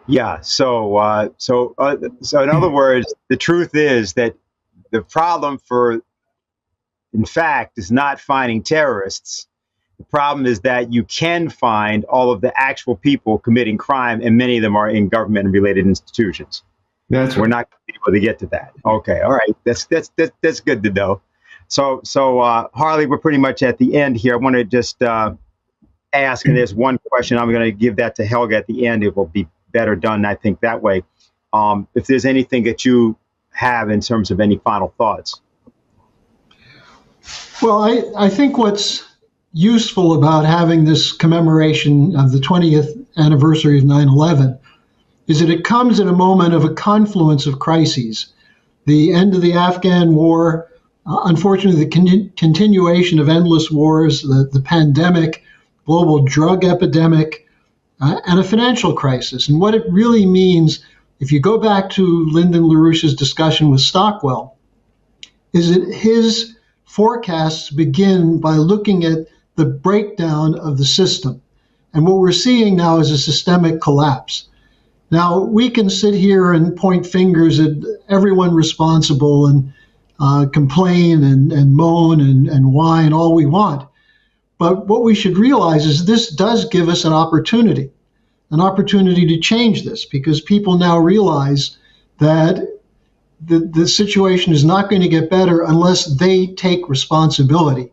Yeah. So in other words, the truth is that the problem in fact, is not finding terrorists. The problem is that you can find all of the actual people committing crime, and many of them are in government and related institutions. That's We're not going to be able to get to that. Okay. All right. That's good to know. So Harley, we're pretty much at the end here. I want to just ask, and there's one question. I'm going to give that to Helga at the end. It will be better done, I think, that way. If there's anything that you have in terms of any final thoughts? Well, I think what's useful about having this commemoration of the 20th anniversary of 9/11 is that it comes at a moment of a confluence of crises. The end of the Afghan war, unfortunately, the continuation of endless wars, the pandemic, global drug epidemic, and a financial crisis. And what it really means, if you go back to Lyndon LaRouche's discussion with Stockwell, is that his forecasts begin by looking at the breakdown of the system. And what we're seeing now is a systemic collapse. Now, we can sit here and point fingers at everyone responsible and complain and moan and whine all we want. But what we should realize is this does give us an opportunity to change this, because people now realize that the situation is not going to get better unless they take responsibility,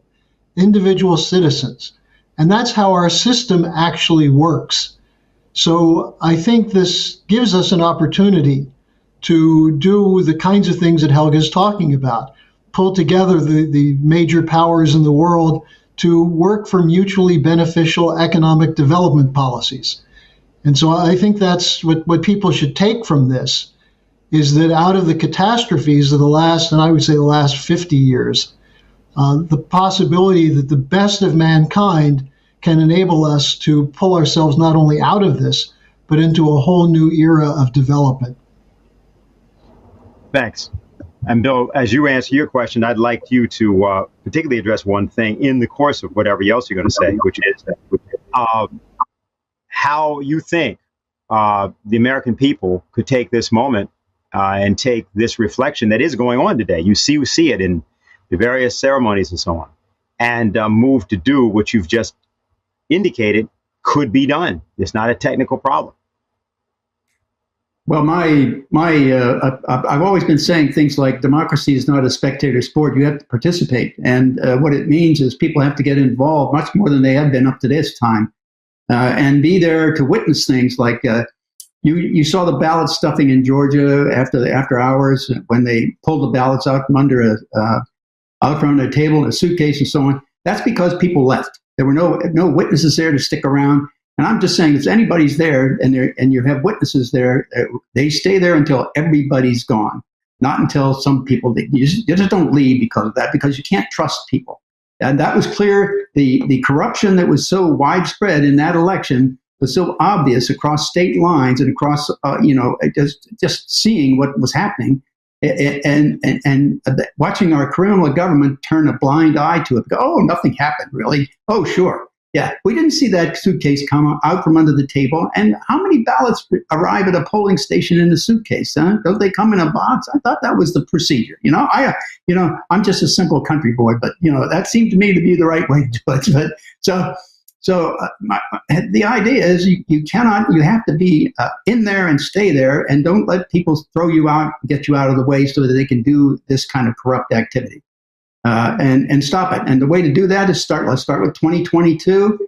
individual citizens. And that's how our system actually works. So I think this gives us an opportunity to do the kinds of things that Helga is talking about, pull together the major powers in the world to work for mutually beneficial economic development policies. And so I think that's what people should take from this, is that out of the catastrophes of the last, and I would say the last 50 years, the possibility that the best of mankind can enable us to pull ourselves not only out of this, but into a whole new era of development. Thanks. And Bill, as you answer your question, I'd like you to particularly address one thing in the course of whatever else you're going to say, which is how you think the American people could take this moment and take this reflection that is going on today. You see it in the various ceremonies and so on, and move to do what you've just indicated could be done. It's not a technical problem. Well, I've always been saying things like democracy is not a spectator sport. You have to participate. And what it means is people have to get involved much more than they have been up to this time, and be there to witness things like you saw the ballot stuffing in Georgia after hours when they pulled the ballots out from under out from a table in a suitcase and so on. That's because people left. There were no witnesses there to stick around. And I'm just saying, if anybody's there and you have witnesses there, they stay there until everybody's gone, not until some people, you just don't leave because of that, because you can't trust people. And that was clear. The corruption that was so widespread in that election was so obvious across state lines and across, just seeing what was happening and watching our criminal government turn a blind eye to it. Go, oh, nothing happened, really. Oh, sure. Yeah, we didn't see that suitcase come out from under the table. And how many ballots arrive at a polling station in a suitcase? Huh? Don't they come in a box? I thought that was the procedure. I'm just a simple country boy, but that seemed to me to be the right way to do it. But the idea is you have to be in there and stay there, and don't let people throw you out, get you out of the way so that they can do this kind of corrupt activity. And stop it. And the way to do that is let's start with 2022,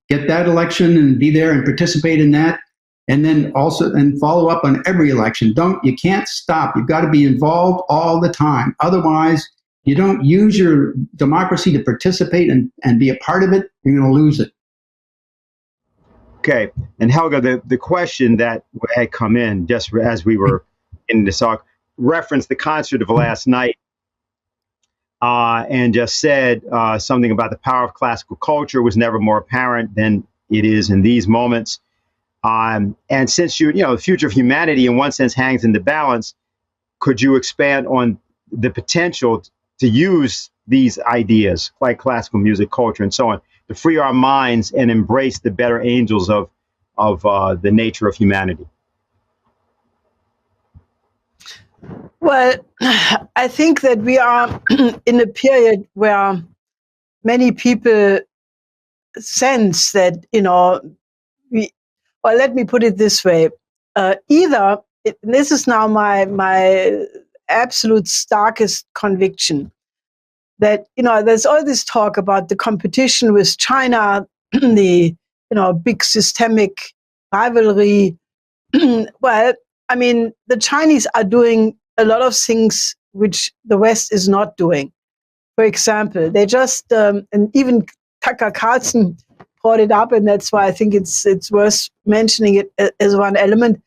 get that election and be there and participate in that. And then also follow up on every election. You can't stop. You've got to be involved all the time. Otherwise, you don't use your democracy to participate and be a part of it, you're going to lose it. Okay. And Helga, the question that had come in just as we were in this talk referenced the concert of last night. And just said something about the power of classical culture was never more apparent than it is in these moments. And since the future of humanity in one sense hangs in the balance, could you expand on the potential to use these ideas like classical music, culture, and so on to free our minds and embrace the better angels of the nature of humanity? Well, I think that we are in a period where many people sense that, let me put it this way. This is now my absolute starkest conviction, that, there's all this talk about the competition with China, the, big systemic rivalry. Well, I mean, the Chinese are doing a lot of things which the West is not doing. For example, they just, and even Tucker Carlson brought it up, and that's why I think it's worth mentioning it as one element.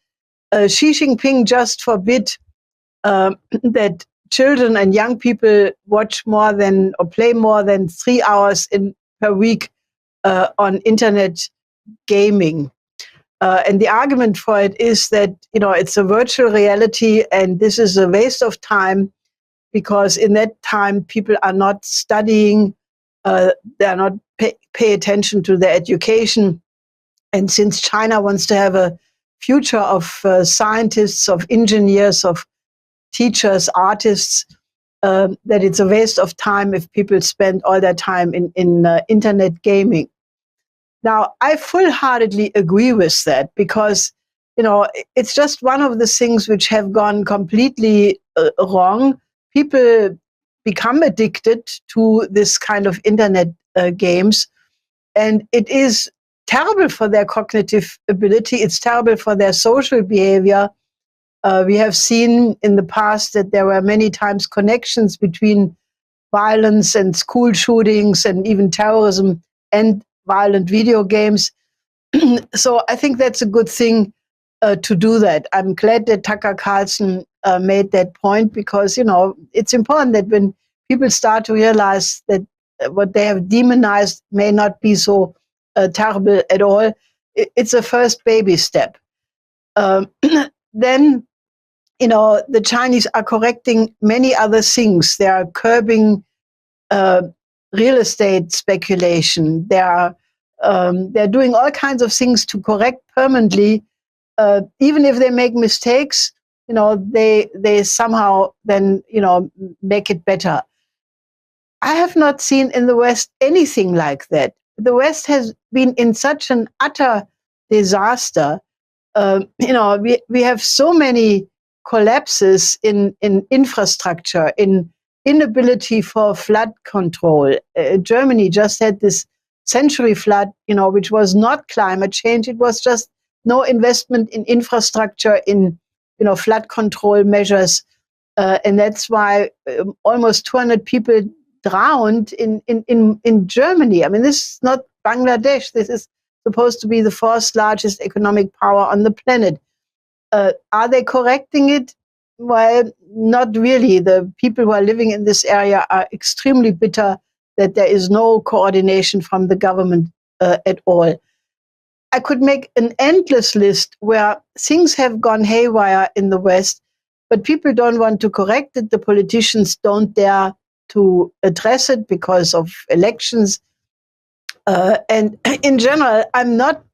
Xi Jinping just forbid that children and young people watch more than or play more than 3 hours per week on internet gaming. And the argument for it is that, it's a virtual reality and this is a waste of time because in that time people are not studying, they are not pay attention to their education. And since China wants to have a future of scientists, of engineers, of teachers, artists, that it's a waste of time if people spend all their time in internet gaming. Now, I full-heartedly agree with that because, it's just one of the things which have gone completely wrong. People become addicted to this kind of internet games, and it is terrible for their cognitive ability. It's terrible for their social behavior. We have seen in the past that there were many times connections between violence and school shootings and even terrorism and violent video games. So I think that's a good thing to do that. I'm glad that Tucker Carlson made that point because, it's important that when people start to realize that what they have demonized may not be so terrible at all, it's a first baby step. Then, the Chinese are correcting many other things. They are curbing real estate speculation. They're doing all kinds of things to correct permanently. Even if they make mistakes, they somehow then, make it better. I have not seen in the West anything like that. The West has been in such an utter disaster. We have so many collapses in infrastructure, in inability for flood control. Germany just had this century flood, which was not climate change. It was just no investment in infrastructure, in, flood control measures. And that's why almost 200 people drowned in Germany. I mean, this is not Bangladesh. This is supposed to be the fourth largest economic power on the planet. Are they correcting it? Well, not really. The people who are living in this area are extremely bitter that there is no coordination from the government at all. I could make an endless list where things have gone haywire in the West, but people don't want to correct it. The politicians don't dare to address it because of elections. And in general, I'm not,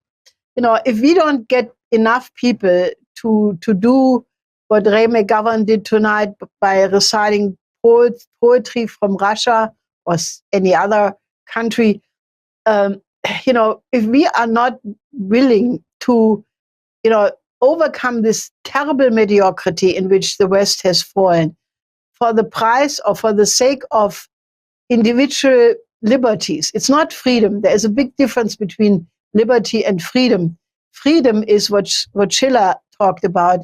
if we don't get enough people to do what Ray McGovern did tonight by reciting poetry from Russia or any other country, if we are not willing to, overcome this terrible mediocrity in which the West has fallen for the price or for the sake of individual liberties. It's not freedom. There is a big difference between liberty and freedom. Freedom is what Schiller talked about,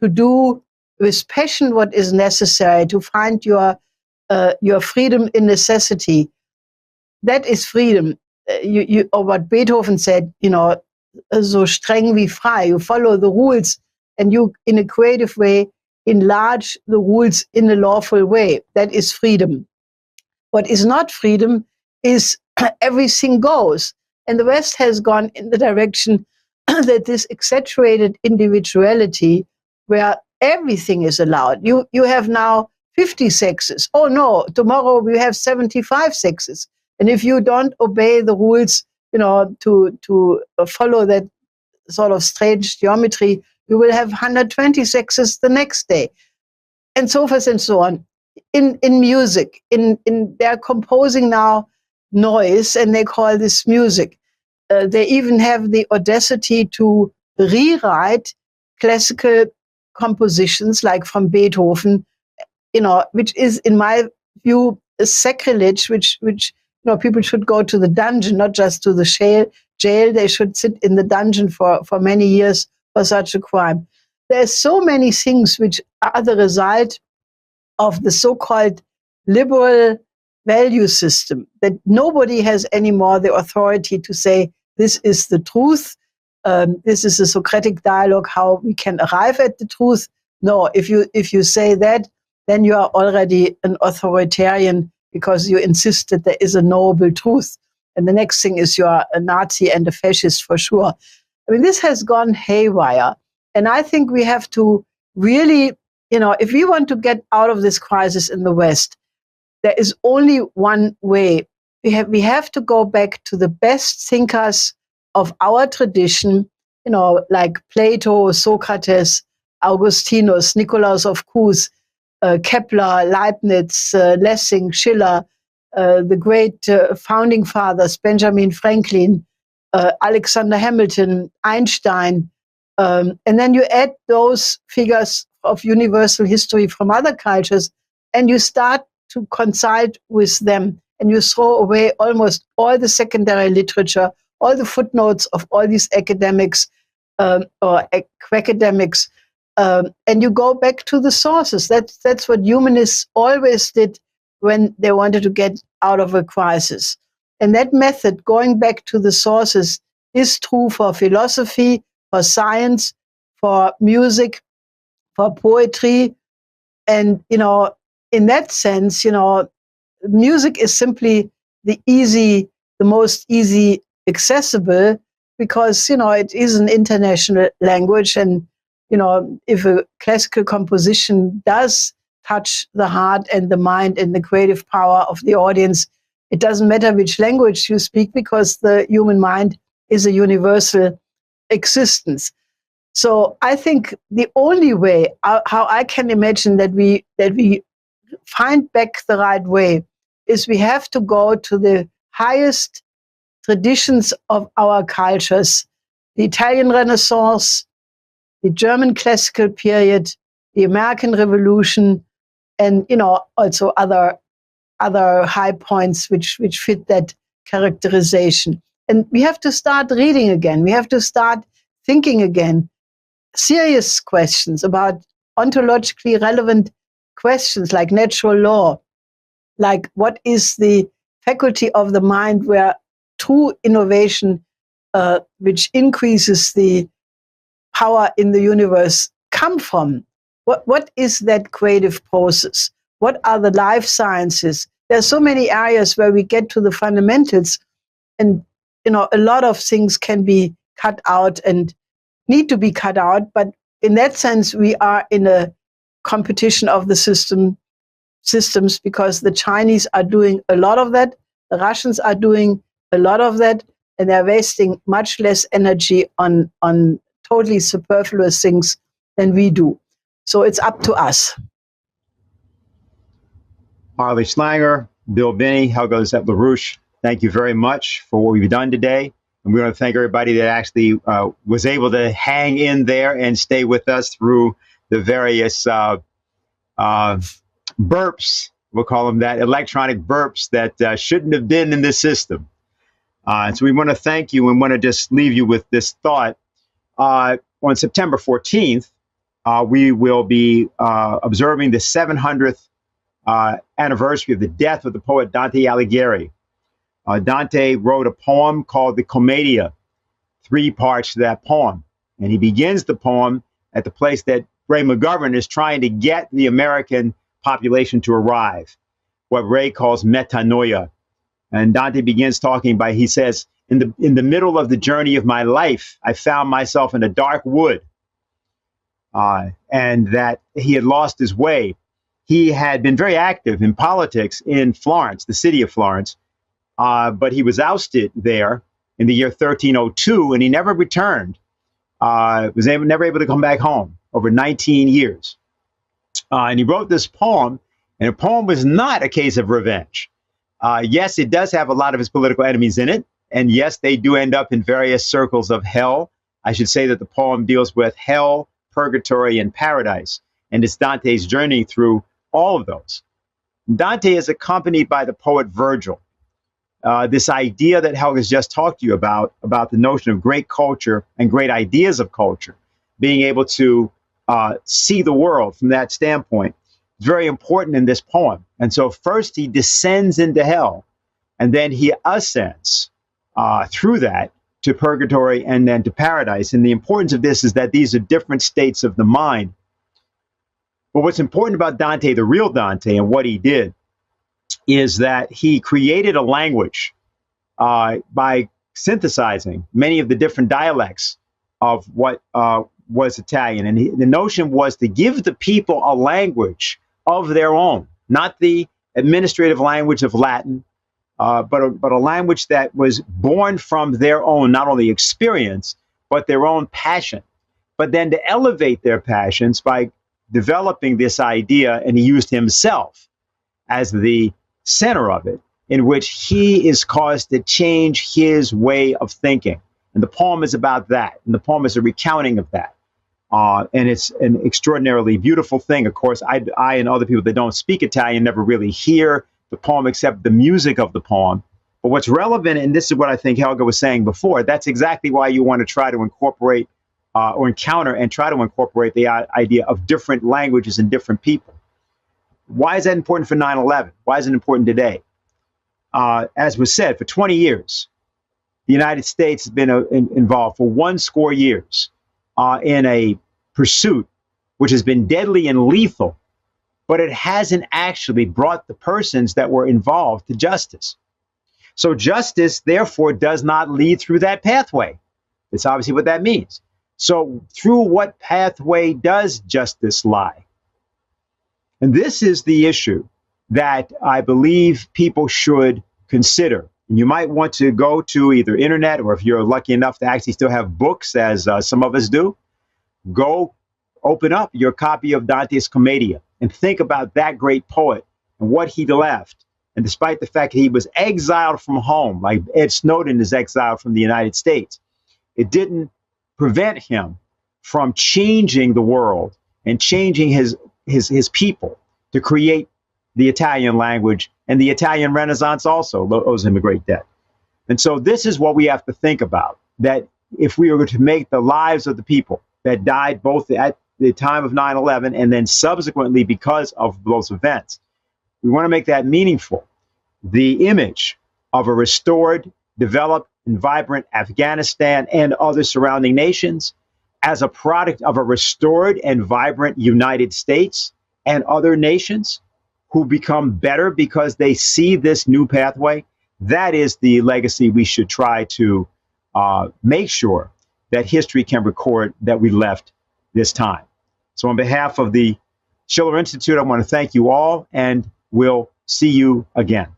to do with passion what is necessary, to find your freedom in necessity. That is freedom. Or what Beethoven said, so streng wie frei. You follow the rules and you, in a creative way, enlarge the rules in a lawful way. That is freedom. What is not freedom is everything goes. And the West has gone in the direction that this exaggerated individuality, where everything is allowed. You have now 50 sexes. Oh no, tomorrow we have 75 sexes. And if you don't obey the rules, to follow that sort of strange geometry, you will have 120 sexes the next day, and so forth and so on. In music, they're composing now noise, and they call this music. They even have the audacity to rewrite classical compositions, like from Beethoven, which is, in my view, a sacrilege, which people should go to the dungeon, not just to the jail. They should sit in the dungeon for many years for such a crime. there's so many things which are the result of the so-called liberal value system that nobody has anymore the authority to say this is the truth. This is a Socratic dialogue, how we can arrive at the truth. No, if you say that, then you are already an authoritarian because you insist that there is a knowable truth. And the next thing is you are a Nazi and a fascist for sure. I mean, this has gone haywire. And I think we have to really, if we want to get out of this crisis in the West, there is only one way. We have to go back to the best thinkers of our tradition, like Plato, Socrates, Augustinus, Nicolaus of Cues, Kepler, Leibniz, Lessing, Schiller, the great founding fathers, Benjamin Franklin, Alexander Hamilton, Einstein, and then you add those figures of universal history from other cultures, and you start to consult with them, and you throw away almost all the secondary literature, all the footnotes of all these academics or academics, and you go back to the sources. That's what humanists always did when they wanted to get out of a crisis. And that method, going back to the sources, is true for philosophy, for science, for music, for poetry. And, in that sense, music is simply the most easy accessible because, it is an international language. And, if a classical composition does touch the heart and the mind and the creative power of the audience, it doesn't matter which language you speak because the human mind is a universal existence. So I think the only way how I can imagine that we find back the right way is we have to go to the highest traditions of our cultures, the Italian Renaissance, the German classical period, the American Revolution, and also other high points which fit that characterization. And we have to start reading again. We have to start thinking again. Serious questions about ontologically relevant questions like natural law, like what is the faculty of the mind where true innovation, which increases the power in the universe, come from? What is that creative process? What are the life sciences? There are so many areas where we get to the fundamentals, and a lot of things can be cut out and need to be cut out. But in that sense, we are in a competition of the systems because the Chinese are doing a lot of that, the Russians are doing a lot of that, and they're wasting much less energy on totally superfluous things than we do. So it's up to us. Harley Schlanger, Bill Binney, Helga Zepp-LaRouche, thank you very much for what we've done today. And we want to thank everybody that actually was able to hang in there and stay with us through the various burps, we'll call them that, electronic burps that shouldn't have been in this system. So we want to thank you and want to just leave you with this thought. On September 14th, we will be observing the 700th anniversary of the death of the poet Dante Alighieri. Dante wrote a poem called the Commedia, 3 parts to that poem. And he begins the poem at the place that Ray McGovern is trying to get the American population to arrive, what Ray calls metanoia. And Dante begins talking he says, in the middle of the journey of my life, I found myself in a dark wood, and that he had lost his way. He had been very active in politics in Florence, the city of Florence, but he was ousted there in the year 1302, and he never returned. Never able to come back home over 19 years. And he wrote this poem, and the poem was not a case of revenge. Yes, it does have a lot of his political enemies in it, and yes, they do end up in various circles of hell. I should say that the poem deals with hell, purgatory, and paradise, and it's Dante's journey through all of those. Dante is accompanied by the poet Virgil. This idea that Helga's just talked to you about the notion of great culture and great ideas of culture, being able to see the world from that standpoint is very important in this poem. And so first he descends into hell, and then he ascends through that to purgatory and then to paradise. And the importance of this is that these are different states of the mind. But what's important about Dante, the real Dante, and what he did is that he created a language by synthesizing many of the different dialects of what was Italian. And the notion was to give the people a language of their own, not the administrative language of Latin, but a language that was born from their own, not only experience, but their own passion. But then to elevate their passions by developing this idea, and he used himself as the center of it, in which he is caused to change his way of thinking. And the poem is about that. And the poem is a recounting of that. And it's an extraordinarily beautiful thing. Of course, I and other people that don't speak Italian never really hear the poem except the music of the poem. But what's relevant, and this is what I think Helga was saying before, that's exactly why you want to try to incorporate or encounter and try to incorporate the idea of different languages and different people. Why is that important for 9/11? Why is it important today? As was said, for 20 years, the United States has been involved for 100 years in a pursuit which has been deadly and lethal, but it hasn't actually brought the persons that were involved to justice. So justice, therefore, does not lead through that pathway. That's obviously what that means. So through what pathway does justice lie? And this is the issue that I believe people should consider. And you might want to go to either internet, or if you're lucky enough to actually still have books, as some of us do, go open up your copy of Dante's Commedia and think about that great poet and what he left. And despite the fact that he was exiled from home, like Ed Snowden is exiled from the United States, it didn't prevent him from changing the world and changing his people to create the Italian language, and the Italian Renaissance also owes him a great debt. And so this is what we have to think about, that if we were to make the lives of the people that died both at the time of 9/11 and then subsequently because of those events, we want to make that meaningful. The image of a restored, developed, and vibrant Afghanistan and other surrounding nations as a product of a restored and vibrant United States and other nations who become better because they see this new pathway, that is the legacy we should try to make sure that history can record that we left this time. So on behalf of the Schiller Institute, I want to thank you all, and we'll see you again.